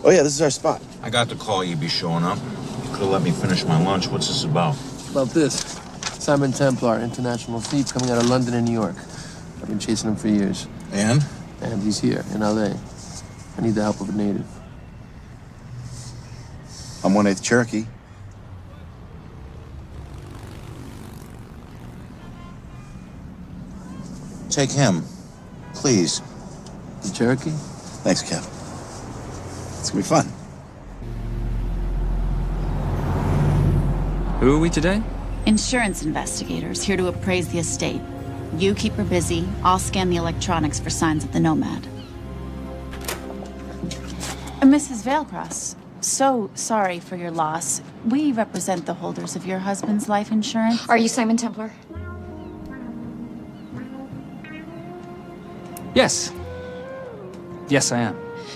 [SPEAKER 7] Oh, yeah, this is our spot.
[SPEAKER 11] I got the call you'd be showing up. You could have let me finish my lunch. What's this about?
[SPEAKER 5] About this. Simon Templar, international thief coming out of London and New York. I've been chasing him for years.
[SPEAKER 11] And?
[SPEAKER 5] And he's here, in L.A. I need the help of a native.
[SPEAKER 7] I'm 1/8 Cherokee.
[SPEAKER 11] Take him. Please.
[SPEAKER 5] The Cherokee?
[SPEAKER 7] Thanks, Kev. It's gonna be fun.
[SPEAKER 14] Who are we today?
[SPEAKER 16] Insurance investigators here to appraise the estate. You keep her busy. I'll scan the electronics for signs of the Nomad. Mrs. Veilcross, so sorry for your loss. We represent the holders of your husband's life insurance.
[SPEAKER 21] Are you Simon Templar?
[SPEAKER 14] Yes. Yes, I am.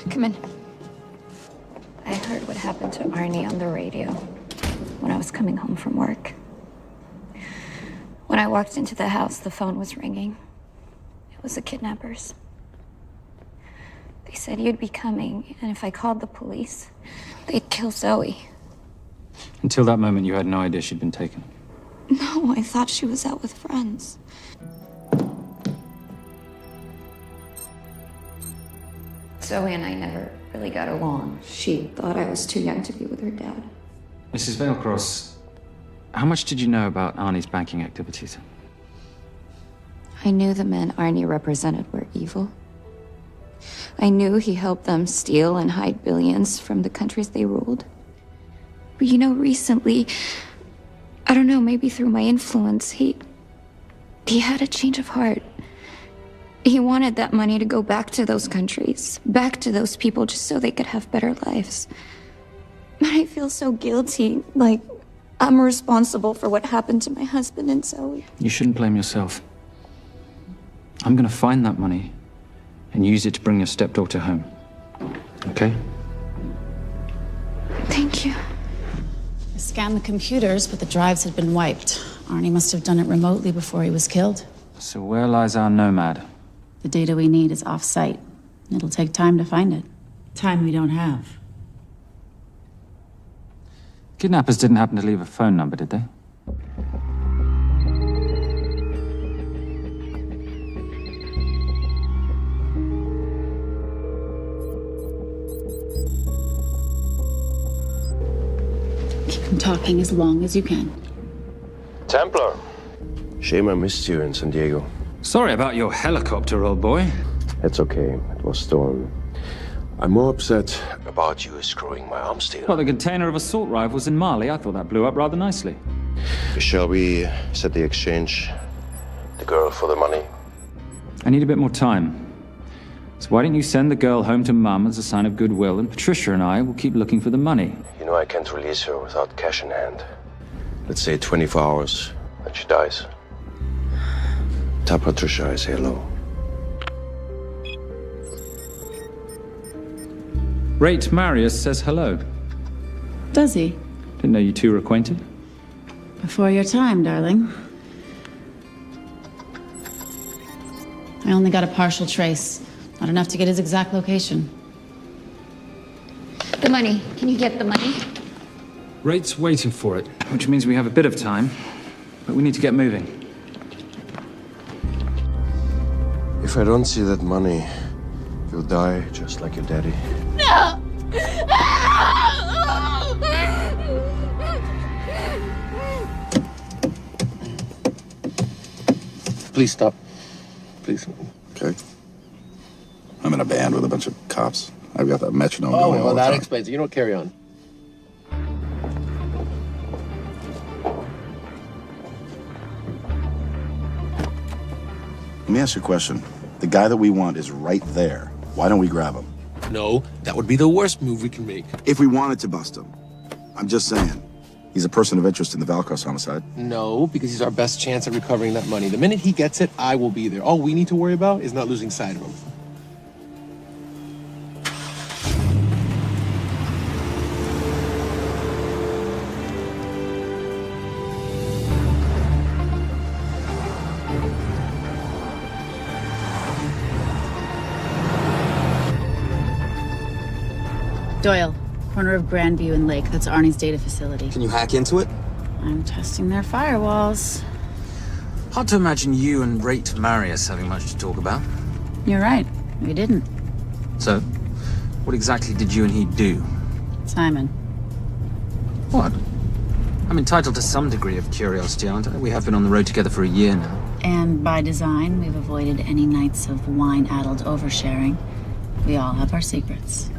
[SPEAKER 21] Come in. I heard what happened to Arnie on the radio when I was coming home from work. When I walked into the house, the phone was ringing. It was the kidnappers. They said you'd be coming, and if I called the police, they'd kill Zoe.
[SPEAKER 14] Until that moment, you had no idea she'd been taken.
[SPEAKER 21] No, I thought she was out with friends. Zoe and I never really got along. She thought I was too young to be with her dad.
[SPEAKER 14] Mrs. Vailcross, how much did you know about Arnie's banking activities?
[SPEAKER 21] I knew the men Arnie represented were evil. I knew he helped them steal and hide billions from the countries they ruled. But you know, recently, I don't know, maybe through my influence, he had a change of heart. He wanted that money to go back to those countries, back to those people, just so they could have better lives. But I feel so guilty, like I'm responsible for what happened to my husband and Zoe.
[SPEAKER 14] You shouldn't blame yourself. I'm gonna find that money and use it to bring your stepdaughter home. Okay?
[SPEAKER 21] Thank you.
[SPEAKER 16] I scanned the computers, but the drives had been wiped. Arnie must have done it remotely before he was killed.
[SPEAKER 14] So where lies our nomad?
[SPEAKER 16] The data we need is off-site. It'll take time to find it. Time we don't have.
[SPEAKER 14] Kidnappers didn't happen to leave a phone number, did they?
[SPEAKER 16] Keep them talking as long as you can.
[SPEAKER 22] Templar. Shame I missed you in San Diego.
[SPEAKER 14] Sorry about your helicopter, old boy.
[SPEAKER 22] It's okay. It was stolen. I'm more upset about you screwing my arms together.
[SPEAKER 14] Well, the container of assault rifles in Mali, I thought that blew up rather nicely.
[SPEAKER 22] Shall we set the exchange? The girl for the money?
[SPEAKER 14] I need a bit more time. So why don't you send the girl home to Mum as a sign of goodwill, and Patricia and I will keep looking for the money.
[SPEAKER 22] You know I can't release her without cash in hand. Let's say 24 hours, then she dies. Tell Patricia I say hello.
[SPEAKER 14] Rate Marius says hello.
[SPEAKER 16] Does he?
[SPEAKER 14] Didn't know you two were acquainted.
[SPEAKER 16] Before your time, darling. I only got a partial trace. Not enough to get his exact location.
[SPEAKER 21] The money. Can you get the money?
[SPEAKER 14] Rate's waiting for it, which means we have a bit of time, but we need to get moving.
[SPEAKER 22] If I don't see that money, you'll die just like your daddy.
[SPEAKER 21] No!
[SPEAKER 22] Please stop. Please.
[SPEAKER 7] Okay. I'm in a band with a bunch of cops. I've got that metronome
[SPEAKER 5] Oh,
[SPEAKER 7] going all
[SPEAKER 5] well,
[SPEAKER 7] the
[SPEAKER 5] that
[SPEAKER 7] time.
[SPEAKER 5] explains it. You don't carry on.
[SPEAKER 7] Let me ask you a question. The guy that we want is right there. Why don't we grab him?
[SPEAKER 5] No, that would be the worst move we can make.
[SPEAKER 7] If we wanted to bust him. I'm just saying. He's a person of interest in the Valcross homicide.
[SPEAKER 5] No, because he's our best chance at recovering that money. The minute he gets it, I will be there. All we need to worry about is not losing sight of him.
[SPEAKER 16] Doyle, corner of Grandview and Lake. That's Arnie's data facility.
[SPEAKER 1] Can you hack into it?
[SPEAKER 16] I'm testing their firewalls.
[SPEAKER 14] Hard to imagine you and Rate Marius having much to talk about.
[SPEAKER 16] You're right. We didn't.
[SPEAKER 14] So, what exactly did you and he do?
[SPEAKER 16] Simon.
[SPEAKER 14] What? I'm entitled to some degree of curiosity, aren't I? We have been on the road together for a year now.
[SPEAKER 16] And by design, we've avoided any nights of wine-addled oversharing. We all have our secrets.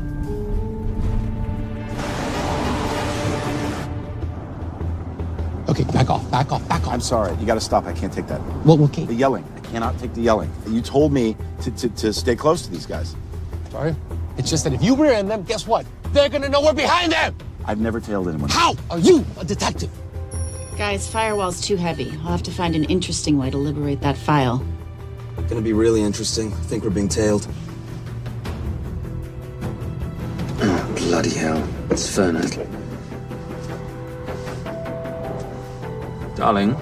[SPEAKER 5] Okay, back off, back off, back off.
[SPEAKER 7] I'm sorry. You gotta stop. I can't take that.
[SPEAKER 5] Well, okay.
[SPEAKER 7] The yelling. I cannot take the yelling. You told me to stay close to these guys.
[SPEAKER 5] Sorry? It's just that if you rear end them, guess what? They're gonna know we're behind them!
[SPEAKER 7] I've never tailed anyone.
[SPEAKER 5] How are you a detective?
[SPEAKER 16] Guys, firewall's too heavy. I'll have to find an interesting way to liberate that file.
[SPEAKER 1] Gonna be really interesting. I think we're being tailed. Oh, bloody hell.
[SPEAKER 14] It's Fernet. Darling,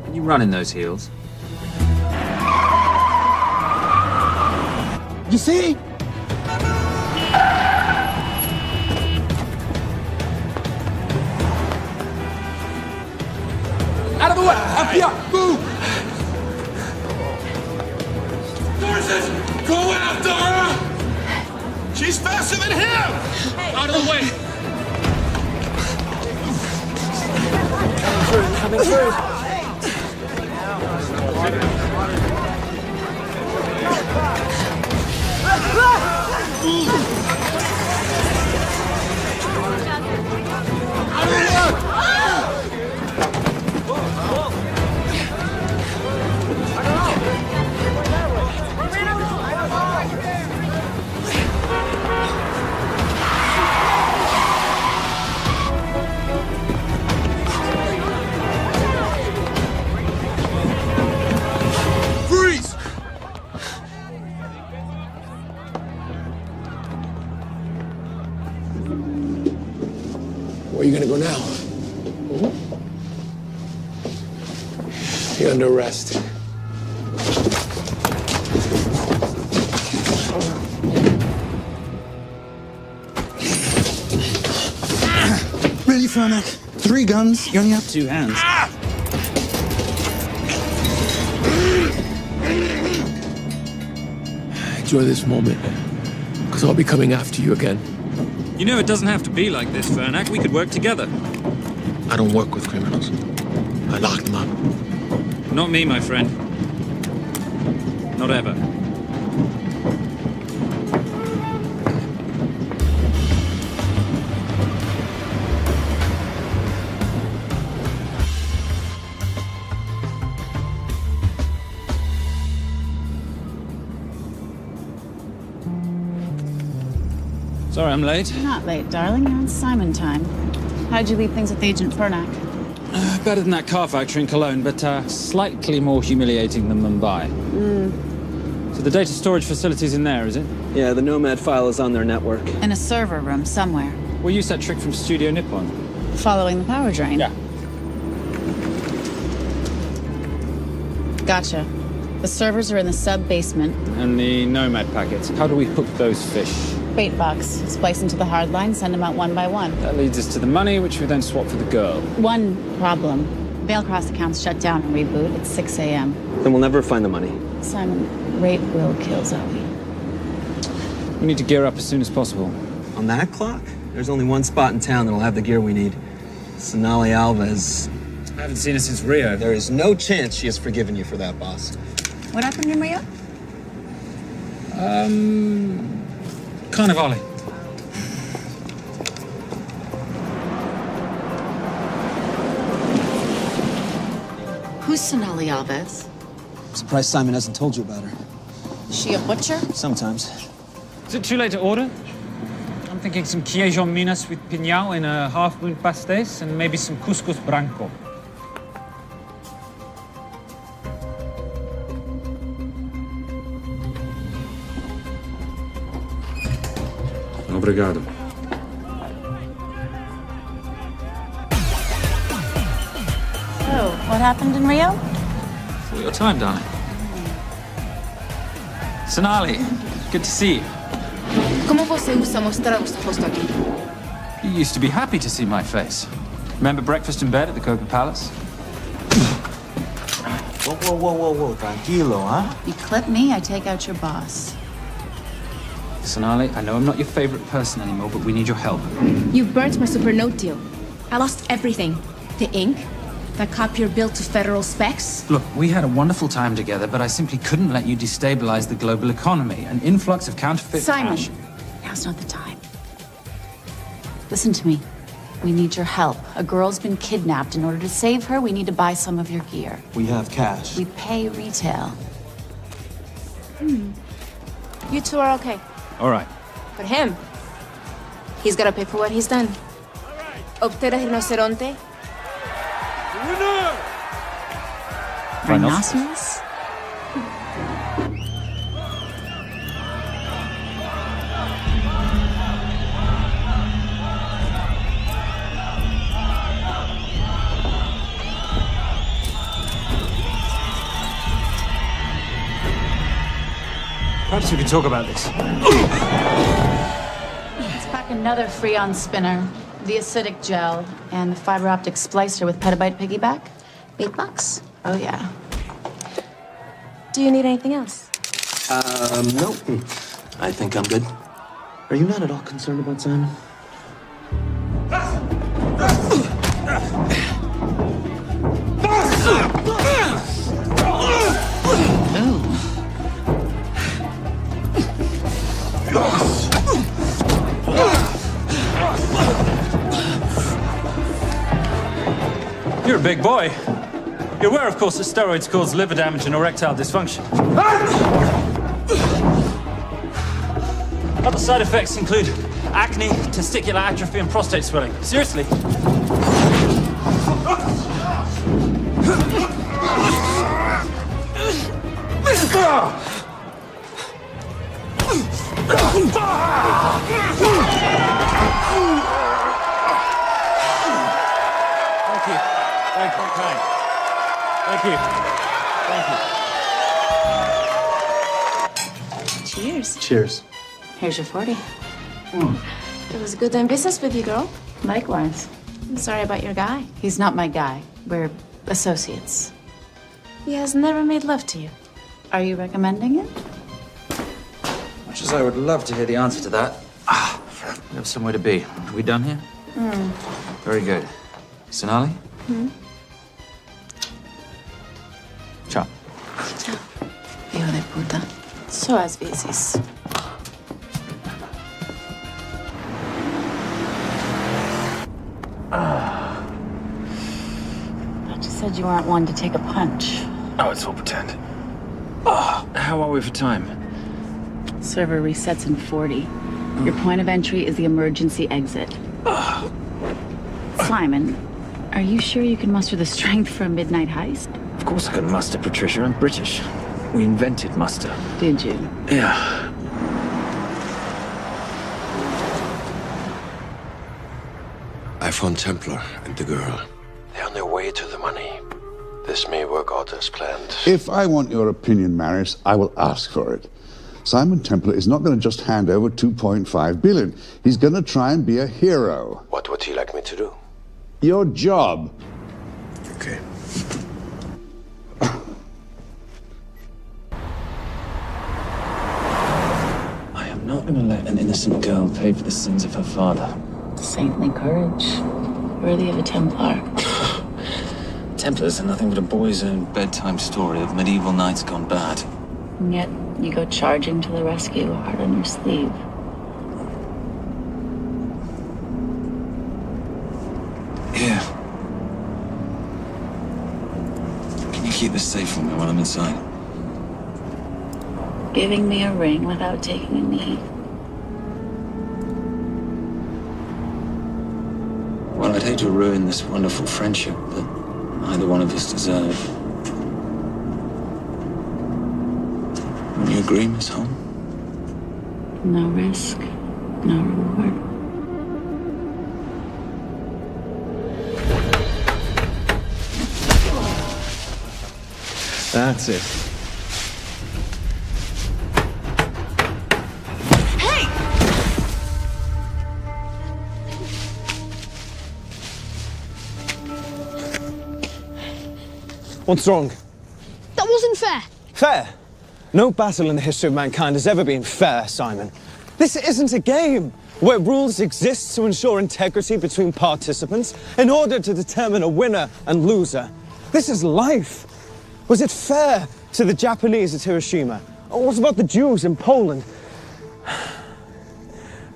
[SPEAKER 14] can you run in those heels?
[SPEAKER 6] You see?
[SPEAKER 15] Out of the way! Up here! Move! Forces! Go after her! She's faster than him! Out of the way!
[SPEAKER 6] Coming through.
[SPEAKER 15] Freeze!
[SPEAKER 5] Where are you gonna go now? You're under arrest.
[SPEAKER 14] Really, Fernac? 3 guns? You only have 2 hands.
[SPEAKER 5] Enjoy this moment, because I'll be coming after you again.
[SPEAKER 14] You know it doesn't have to be like this, Fernac. We could work together.
[SPEAKER 5] I don't work with criminals. I lock them up.
[SPEAKER 14] Not me, my friend. Not ever. Sorry, I'm late.
[SPEAKER 16] You're not late, darling. You're on Simon time. How'd you leave things with Agent Fernac?
[SPEAKER 14] Better than that car factory in Cologne, but slightly more humiliating than Mumbai. So the data storage facility's in there, is it?
[SPEAKER 1] Yeah, the Nomad file is on their network.
[SPEAKER 16] In a server room somewhere.
[SPEAKER 14] We'll use that trick from Studio Nippon.
[SPEAKER 16] Following the power drain?
[SPEAKER 14] Yeah.
[SPEAKER 16] Gotcha. The servers are in the sub-basement.
[SPEAKER 14] And the Nomad packets. How do we hook those fish?
[SPEAKER 16] Bait box. Splice into the hard line, send them out one by one.
[SPEAKER 14] That leads us to the money, which we then swap for the girl.
[SPEAKER 16] One problem. Veilcross accounts shut down and reboot at 6 a.m.
[SPEAKER 1] Then we'll never find the money.
[SPEAKER 16] Simon, rape will kill Zoe.
[SPEAKER 14] We need to gear up as soon as possible.
[SPEAKER 1] On that clock? There's only one spot in town that'll have the gear we need. Sonali Alves.
[SPEAKER 14] I haven't seen her since Rio.
[SPEAKER 1] There is no chance she has forgiven you for that, boss.
[SPEAKER 16] What happened in Rio?
[SPEAKER 14] Carnivale.
[SPEAKER 16] Who's Sonali Alves?
[SPEAKER 1] Surprised Simon hasn't told you about her.
[SPEAKER 16] Is she a butcher?
[SPEAKER 1] Sometimes.
[SPEAKER 14] Is it too late to order? I'm thinking some Queijo Minas with piñao in a half-moon pastéis and maybe some couscous branco.
[SPEAKER 22] Obrigado.
[SPEAKER 16] So, what happened in Rio?
[SPEAKER 14] For your time, darling. Sonali, good to see you.
[SPEAKER 17] Como você usa mostrar o seu rosto aqui?
[SPEAKER 14] You used to be happy to see my face. Remember breakfast in bed at the Coca Palace?
[SPEAKER 11] Whoa, tranquilo, huh?
[SPEAKER 16] You clip me, I take out your boss.
[SPEAKER 14] Sonali, I know I'm not your favorite person anymore, but we need your help.
[SPEAKER 17] You burnt my Supernote deal. I lost everything. The ink, the copier built to federal specs.
[SPEAKER 14] Look, we had a wonderful time together, but I simply couldn't let you destabilize the global economy. An influx of counterfeit
[SPEAKER 16] Simon,
[SPEAKER 14] cash.
[SPEAKER 16] now's not the time. Listen to me. We need your help. A girl's been kidnapped. In order to save her, we need to buy some of your gear.
[SPEAKER 11] We have cash.
[SPEAKER 16] We pay retail.
[SPEAKER 17] You two are okay.
[SPEAKER 14] All right.
[SPEAKER 17] But him, he's gotta pay for what he's done. Obter el rinoceronte.
[SPEAKER 16] Rhinoceros?
[SPEAKER 14] Perhaps we could talk about this.
[SPEAKER 16] Let's pack another Freon spinner, the acidic gel, and the fiber optic splicer with petabyte piggyback. $8. Oh, yeah.
[SPEAKER 17] Do you need anything else?
[SPEAKER 1] No. I think I'm good. Are you not at all concerned about Simon?
[SPEAKER 14] You're a big boy. You're aware, of course, that steroids cause liver damage and erectile dysfunction. Other side effects include acne, testicular atrophy, and prostate swelling. Seriously. Thank you. Thank you, kind. Thank you. Thank you.
[SPEAKER 17] Cheers.
[SPEAKER 1] Cheers.
[SPEAKER 16] Here's your 40.
[SPEAKER 17] It was good doing business with you, girl.
[SPEAKER 16] Likewise.
[SPEAKER 17] I'm sorry about your guy.
[SPEAKER 16] He's not my guy. We're associates.
[SPEAKER 17] He has never made love to you.
[SPEAKER 16] Are you recommending it?
[SPEAKER 19] Much as I would love to hear the answer to that, we have somewhere to be. Are we done here? Very good. Sonali? Ciao.
[SPEAKER 16] Ciao. Hijo de puta. So as veces. Thought you said you weren't one to take a punch.
[SPEAKER 19] Oh, it's all pretend. How are we for time?
[SPEAKER 16] Server resets in 40. Your point of entry is the emergency exit. Simon, are you sure you can muster the strength for a midnight heist?
[SPEAKER 19] Of course I can muster, Patricia. I'm British. We invented muster.
[SPEAKER 16] Did you?
[SPEAKER 19] Yeah.
[SPEAKER 12] I found Templar and the girl.
[SPEAKER 22] They're on their way to the money. This may work out as planned.
[SPEAKER 13] If I want your opinion, Maris, I will ask for it. Simon Templar is not going to just hand over 2.5 billion. He's going to try and be a hero.
[SPEAKER 22] What would he like me to do?
[SPEAKER 13] Your job.
[SPEAKER 22] Okay.
[SPEAKER 19] I am not going to let an innocent girl pay for the sins of her father.
[SPEAKER 16] Saintly courage. Worthy of a Templar.
[SPEAKER 19] Templars are nothing but a boy's own bedtime story of medieval knights gone bad.
[SPEAKER 16] And yet, you go charging to the rescue, heart on your sleeve.
[SPEAKER 19] Here. Can you keep this safe for me while I'm inside?
[SPEAKER 16] Giving me a ring without taking a knee.
[SPEAKER 19] Well, I'd hate to ruin this wonderful friendship that neither one of us deserve. Will you agree, Miss Holm?
[SPEAKER 16] No risk, no reward.
[SPEAKER 1] That's it.
[SPEAKER 18] Hey!
[SPEAKER 20] What's wrong?
[SPEAKER 18] That wasn't fair.
[SPEAKER 20] Fair? No battle in the history of mankind has ever been fair, Simon. This isn't a game where rules exist to ensure integrity between participants in order to determine a winner and loser. This is life. Was it fair to the Japanese at Hiroshima? Or what about the Jews in Poland?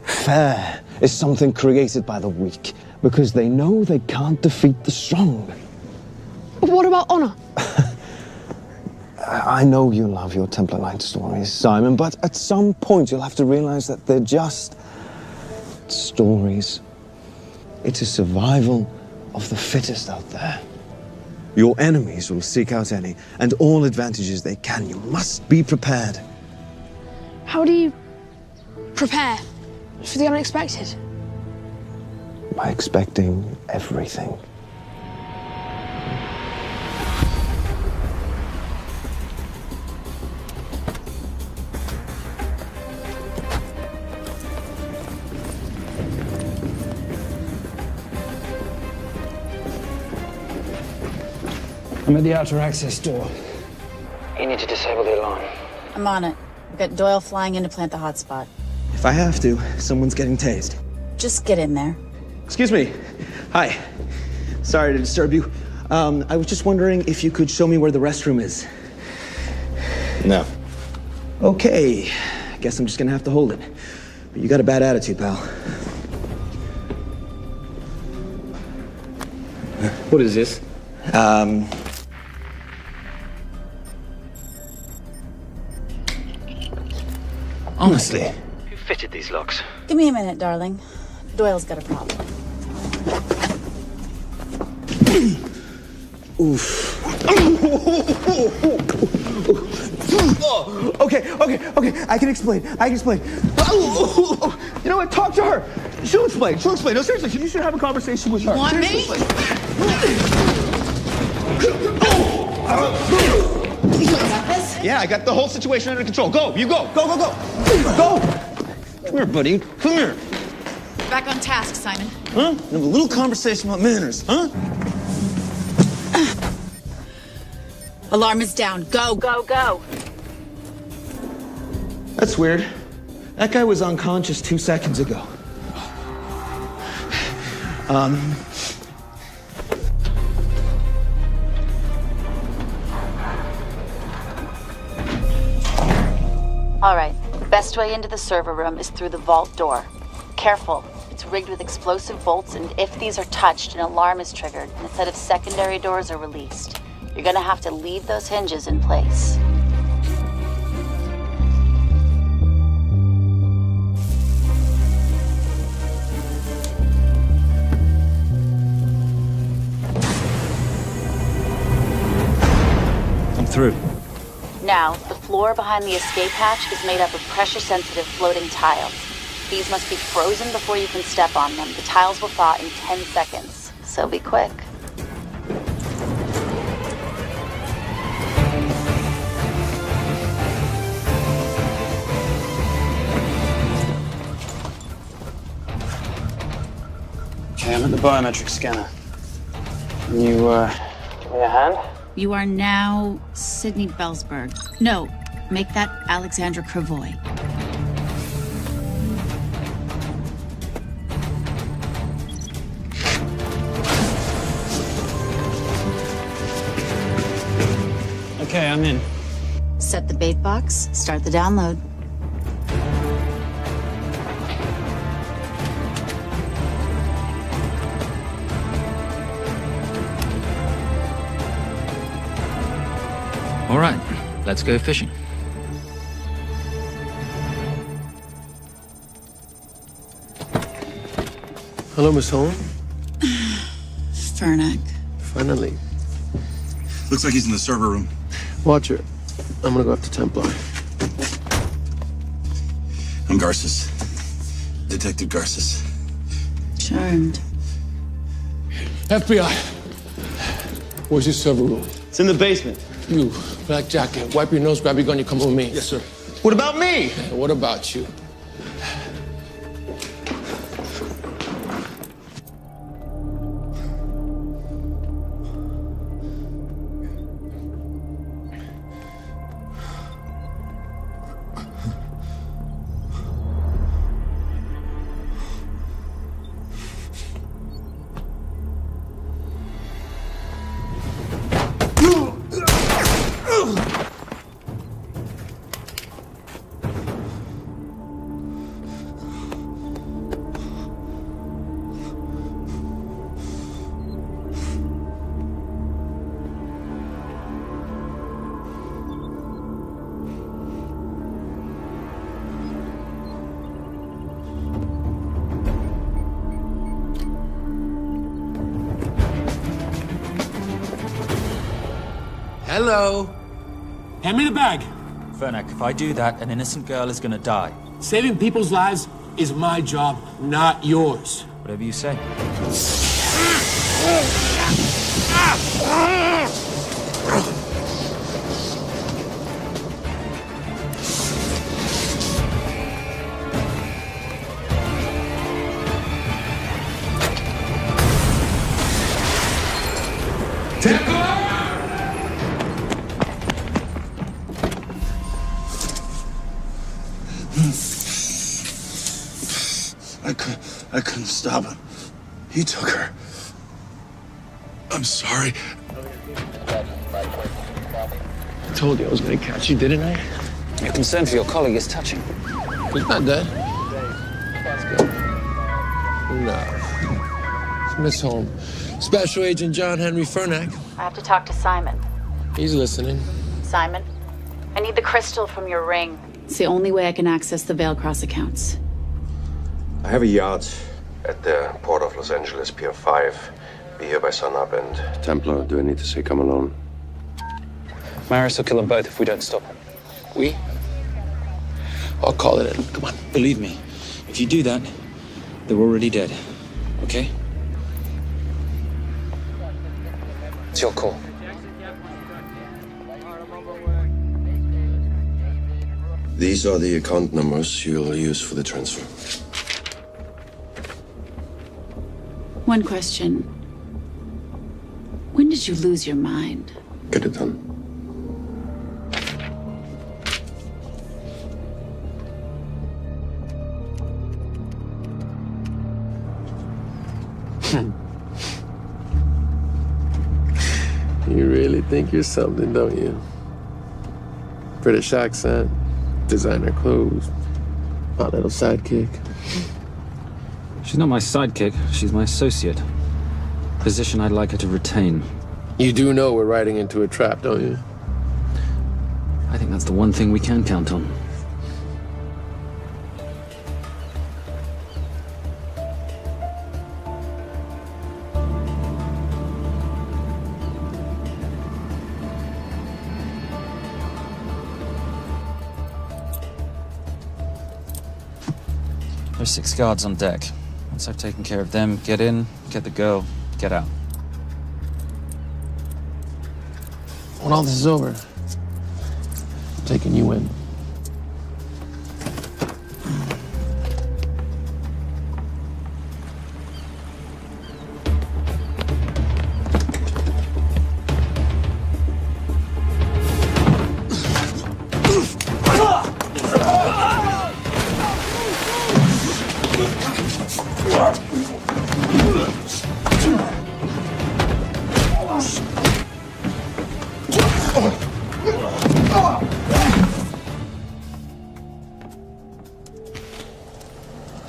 [SPEAKER 20] Fair is something created by the weak because they know they can't defeat the strong.
[SPEAKER 18] What about honor?
[SPEAKER 20] I know you love your Templar Knight stories, Simon, but at some point you'll have to realize that they're just stories. It's a survival of the fittest out there. Your enemies will seek out any and all advantages they can. You must be prepared.
[SPEAKER 18] How do you prepare for the unexpected?
[SPEAKER 20] By expecting everything. I'm at the outer access door. You need to disable the alarm.
[SPEAKER 16] I'm on it. We've got Doyle flying in to plant the hotspot.
[SPEAKER 1] If I have to, someone's getting tased.
[SPEAKER 16] Just get in there.
[SPEAKER 1] Excuse me. Hi. Sorry to disturb you. I was just wondering if you could show me where the restroom is.
[SPEAKER 3] No.
[SPEAKER 1] Okay. Guess I'm just gonna have to hold it. But you got a bad attitude, pal.
[SPEAKER 3] What is this?
[SPEAKER 1] Honestly.
[SPEAKER 19] Who fitted these locks?
[SPEAKER 16] Give me a minute, darling. Doyle's got a problem.
[SPEAKER 1] Oof. Okay. I can explain. You know what? Talk to her. She'll explain. No, seriously, you should have a conversation with her.
[SPEAKER 16] You want me?
[SPEAKER 1] Yeah, I got the whole situation under control. Go, you go. Go. Go. Come here, buddy. Come here.
[SPEAKER 16] Back on task, Simon.
[SPEAKER 1] Huh? Have a little conversation about manners, huh?
[SPEAKER 16] Alarm is down. Go.
[SPEAKER 1] That's weird. That guy was unconscious 2 seconds ago.
[SPEAKER 16] All right. Best way into the server room is through the vault door. Careful. It's rigged with explosive bolts, and if these are touched, an alarm is triggered, and a set of secondary doors are released. You're gonna have to leave those hinges in place.
[SPEAKER 19] I'm through.
[SPEAKER 16] Now, the floor behind the escape hatch is made up of pressure-sensitive floating tiles. These must be frozen before you can step on them. The tiles will thaw in 10 seconds, so be quick.
[SPEAKER 20] Okay, I'm at the biometric scanner. Can you, give me a hand?
[SPEAKER 16] You are now Sydney Bellsberg. No, make that Alexandra Cravoy.
[SPEAKER 20] Okay, I'm in.
[SPEAKER 16] Set the bait box, start the download.
[SPEAKER 19] All right, let's go fishing.
[SPEAKER 5] Hello, Miss Holm.
[SPEAKER 16] Fernac.
[SPEAKER 5] Finally.
[SPEAKER 7] Looks like he's in the server room.
[SPEAKER 5] Watcher, I'm gonna go after Templar.
[SPEAKER 7] I'm Garces. Detective Garces.
[SPEAKER 16] Charmed.
[SPEAKER 5] FBI. Where's your server room?
[SPEAKER 1] It's in the basement.
[SPEAKER 5] You, black jacket, wipe your nose, grab your gun, you come with me.
[SPEAKER 1] Yes, sir. What about me?
[SPEAKER 5] What about you?
[SPEAKER 4] Hello. Hand me the bag.
[SPEAKER 19] Fernac, if I do that, an innocent girl is gonna die.
[SPEAKER 4] Saving people's lives is my job, not yours.
[SPEAKER 19] Whatever you say.
[SPEAKER 15] Templar! I couldn't stop him. He took her. I'm sorry.
[SPEAKER 5] I told you I was going to catch you, didn't I?
[SPEAKER 14] Your concern for your colleague is touching.
[SPEAKER 5] He's not dead. Let's go. No. Miss Holmes. Special Agent John Henry Fernack.
[SPEAKER 16] I have to talk to Simon.
[SPEAKER 5] He's listening.
[SPEAKER 16] Simon, I need the crystal from your ring. It's the only way I can access the Veilcross accounts.
[SPEAKER 22] I have a yacht at the port of Los Angeles, Pier 5. Be here by sunup, and Templar, do I need to say come alone?
[SPEAKER 14] Maris will kill them both if we don't stop him.
[SPEAKER 5] We? I'll call it in. Come on.
[SPEAKER 14] Believe me, if you do that, they're already dead. Okay? It's your call.
[SPEAKER 22] These are the account numbers you'll use for the transfer.
[SPEAKER 16] One question. When did you lose your mind?
[SPEAKER 22] Get it done.
[SPEAKER 5] You really think you're something, don't you? British accent, designer clothes, my little sidekick.
[SPEAKER 14] She's not my sidekick, she's my associate. Position I'd like her to retain.
[SPEAKER 5] You do know we're riding into a trap, don't you?
[SPEAKER 14] I think that's the one thing we can count on. There's 6 guards on deck. Once I've taken care of them, get in, get the girl, get out.
[SPEAKER 5] When all this is over, I'm taking you in.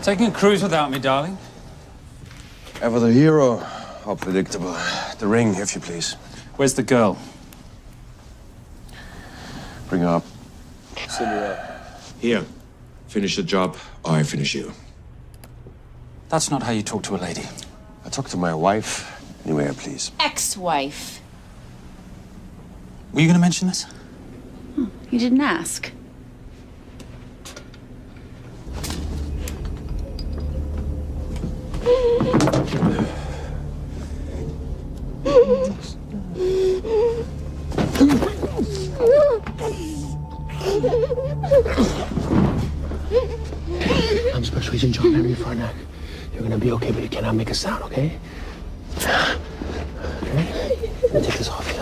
[SPEAKER 14] Taking a cruise without me, darling?
[SPEAKER 22] Ever the hero, how predictable. The ring, if you please.
[SPEAKER 14] Where's the girl?
[SPEAKER 22] Bring her up. Send her up. Here. Finish the job, or I finish you.
[SPEAKER 14] That's not how you talk to a lady.
[SPEAKER 22] I talk to my wife anywhere, please.
[SPEAKER 16] Ex-wife.
[SPEAKER 14] Were you going to mention this?
[SPEAKER 16] You didn't ask.
[SPEAKER 5] I'm Special Agent John Henry Fernack. You're gonna be okay, but you cannot make a sound, okay? Okay? Let me take this off you.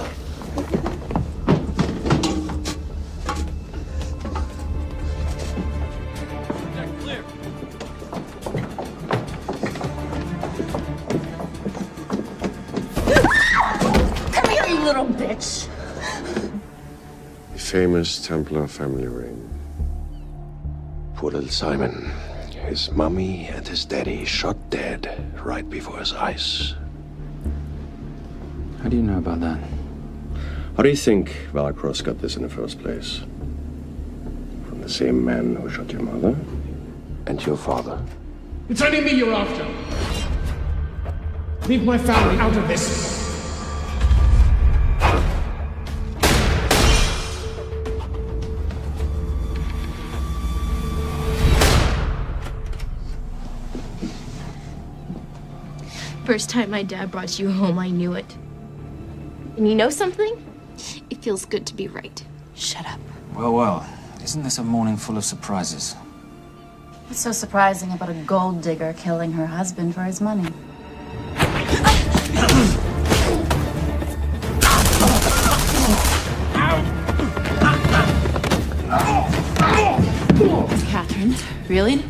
[SPEAKER 18] Come here, you little bitch.
[SPEAKER 22] The famous Templar family ring. Poor little Simon. His mummy and his daddy shot dead right before his eyes.
[SPEAKER 14] How do you know about that?
[SPEAKER 22] How do you think Veilcross got this in the first place? From the same man who shot your mother and your father.
[SPEAKER 4] It's only me you're after. Leave my family out of this.
[SPEAKER 18] First time my dad brought you home, I knew it. And you know something? It feels good to be right.
[SPEAKER 16] Shut up.
[SPEAKER 14] Well, well. Isn't this a morning full of surprises?
[SPEAKER 16] What's so surprising about a gold digger killing her husband for his money? Catherine, Him? Really?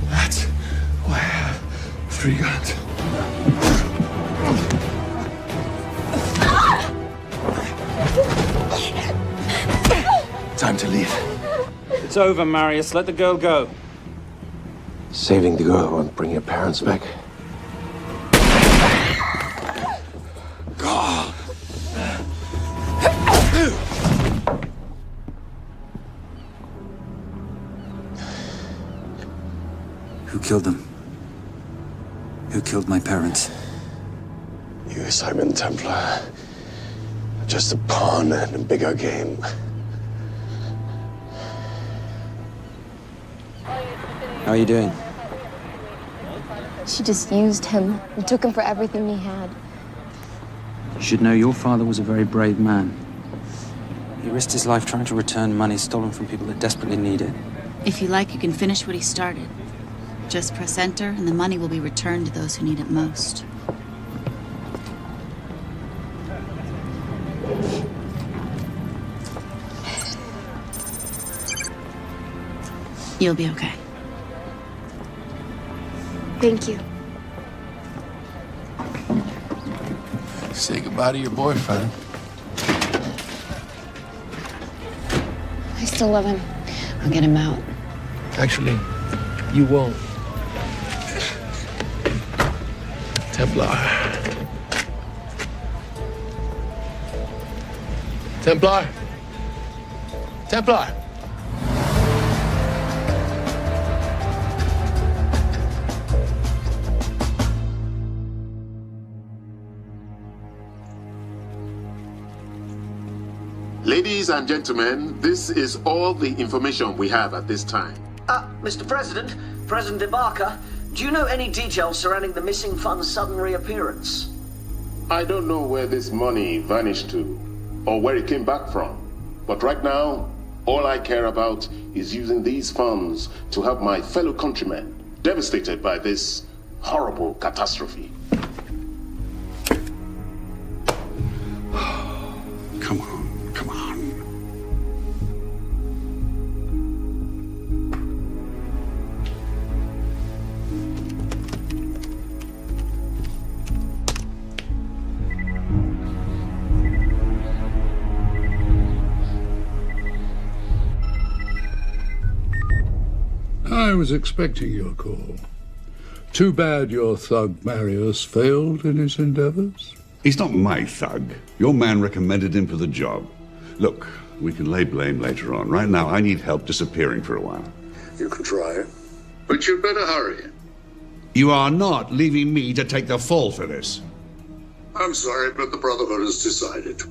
[SPEAKER 15] That's why I have 3 guns. Time to leave.
[SPEAKER 14] It's over, Marius. Let the girl go.
[SPEAKER 22] Saving the girl won't bring your parents back.
[SPEAKER 15] God.
[SPEAKER 19] Who killed them? Who killed my parents?
[SPEAKER 22] You, Simon Templar. Just a pawn in a bigger game.
[SPEAKER 19] How are you doing?
[SPEAKER 2] She just used him and took him for everything he had.
[SPEAKER 19] You should know your father was a very brave man. He risked his life trying to return money stolen from people that desperately need it.
[SPEAKER 16] If you like, you can finish what he started. Just press enter, and the money will be returned to those who need it most. You'll be okay.
[SPEAKER 2] Thank you.
[SPEAKER 15] Say goodbye to your boyfriend.
[SPEAKER 2] I still love him. I'll get him out.
[SPEAKER 5] Actually, you won't. Templar. Templar. Templar.
[SPEAKER 10] Ladies and gentlemen, this is all the information we have at this time.
[SPEAKER 23] Mr. President, President Ibaka, do you know any details surrounding the missing fund's sudden reappearance?
[SPEAKER 10] I don't know where this money vanished to, or where it came back from. But right now, all I care about is using these funds to help my fellow countrymen devastated by this horrible catastrophe.
[SPEAKER 13] Come on, come on.
[SPEAKER 24] I was expecting your call. Too bad your thug Marius failed in his endeavors.
[SPEAKER 13] He's not my thug. Your man recommended him for the job. Look, we can lay blame later on. Right now, I need help disappearing for a while.
[SPEAKER 24] You can try, but you'd better hurry.
[SPEAKER 13] You are not leaving me to take the fall for this.
[SPEAKER 24] I'm sorry, but the Brotherhood has decided.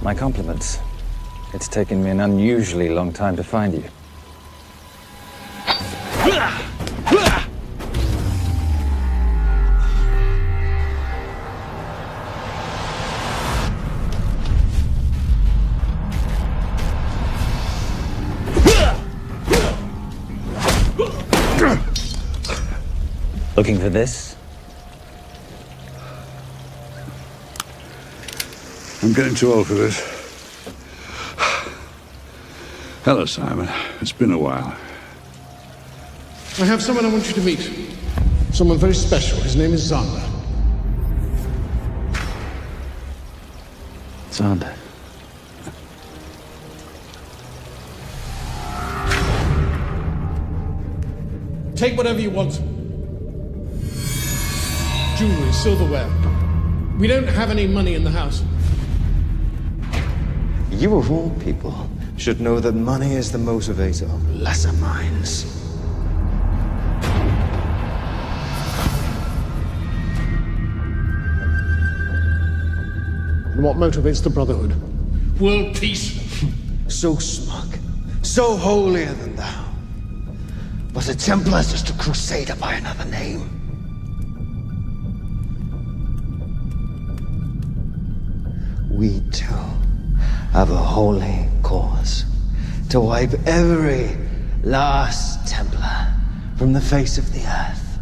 [SPEAKER 25] My compliments. It's taken me an unusually long time to find you. Looking for this?
[SPEAKER 13] I'm getting too old for this. Hello, Simon. It's been a while.
[SPEAKER 12] I have someone I want you to meet. Someone very special. His name is Zander.
[SPEAKER 25] Zander.
[SPEAKER 12] Take whatever you want. Jewelry, silverware. We don't have any money in the house.
[SPEAKER 20] You of all people should know that money is the motivator of lesser minds.
[SPEAKER 12] And what motivates the Brotherhood? World peace.
[SPEAKER 20] So smug, so holier than thou. But a Templar's just a crusader by another name. We too have a holy cause to wipe every last Templar from the face of the earth.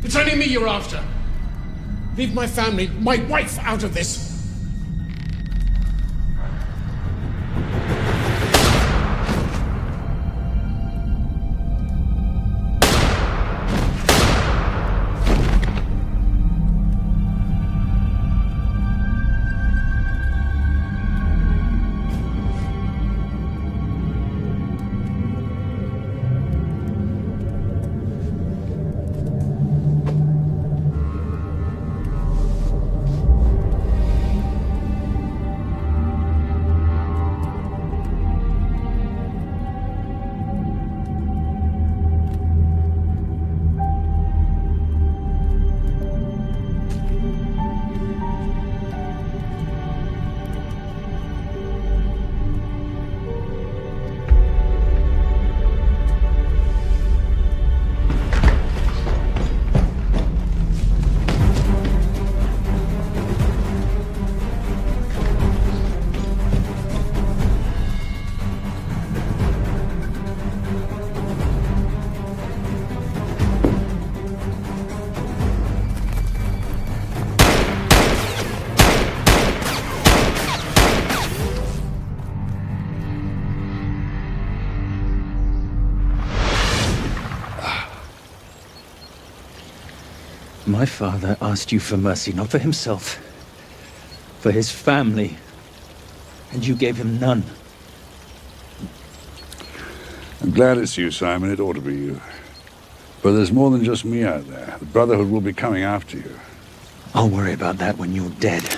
[SPEAKER 12] It's only me you're after. Leave my family, my wife, out of this.
[SPEAKER 25] My father asked you for mercy, not for himself, for his family, and you gave him none.
[SPEAKER 13] I'm glad it's you, Simon. It ought to be you. But there's more than just me out there. The Brotherhood will be coming after you.
[SPEAKER 25] I'll worry about that when you're dead.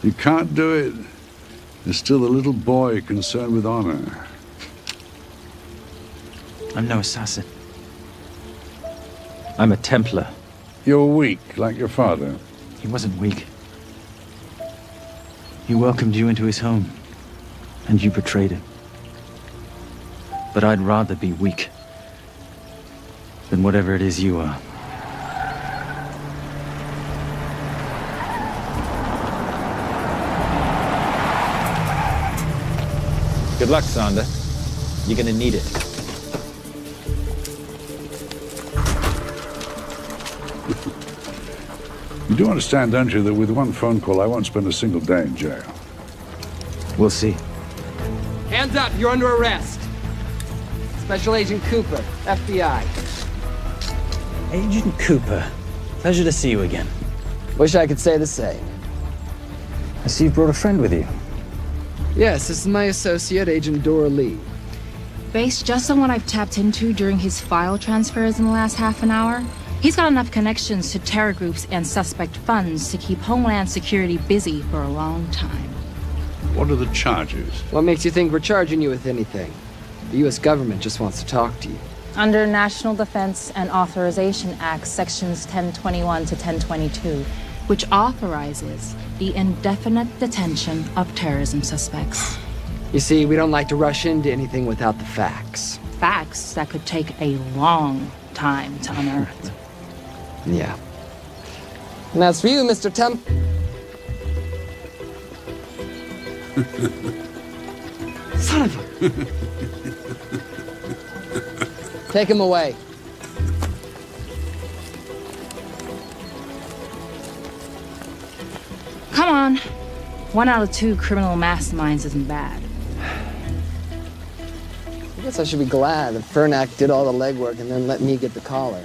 [SPEAKER 13] You can't do it. You're still a little boy concerned with honor.
[SPEAKER 25] I'm no assassin. I'm a Templar.
[SPEAKER 13] You're weak, like your father.
[SPEAKER 25] He wasn't weak. He welcomed you into his home, and you betrayed him. But I'd rather be weak than whatever it is you are.
[SPEAKER 14] Good luck, Zander. You're gonna need it.
[SPEAKER 13] You do understand, don't you, that with one phone call I won't spend a single day in jail?
[SPEAKER 25] We'll see.
[SPEAKER 6] Hands up, you're under arrest. Special Agent Cooper, FBI.
[SPEAKER 25] Agent Cooper, pleasure to see you again.
[SPEAKER 6] Wish I could say the same.
[SPEAKER 25] I see you brought a friend with you.
[SPEAKER 6] Yes, this is my associate, Agent Dora Lee.
[SPEAKER 17] Based just on what I've tapped into during his file transfers in the last half an hour, he's got enough connections to terror groups and suspect funds to keep Homeland Security busy for a long time.
[SPEAKER 13] What are the charges?
[SPEAKER 6] What makes you think we're charging you with anything? The U.S. government just wants to talk to you.
[SPEAKER 17] Under National Defense and Authorization Act, Sections 1021 to 1022, which authorizes the indefinite detention of terrorism suspects.
[SPEAKER 6] You see, we don't like to rush into anything without the facts.
[SPEAKER 17] Facts that could take a long time to unearth.
[SPEAKER 6] Yeah. And as for you, Mr. Temp... Son of a... Take him away.
[SPEAKER 17] Come on. 1 out of 2 criminal masterminds isn't bad.
[SPEAKER 6] I guess I should be glad that Fernak did all the legwork and then let me get the collar.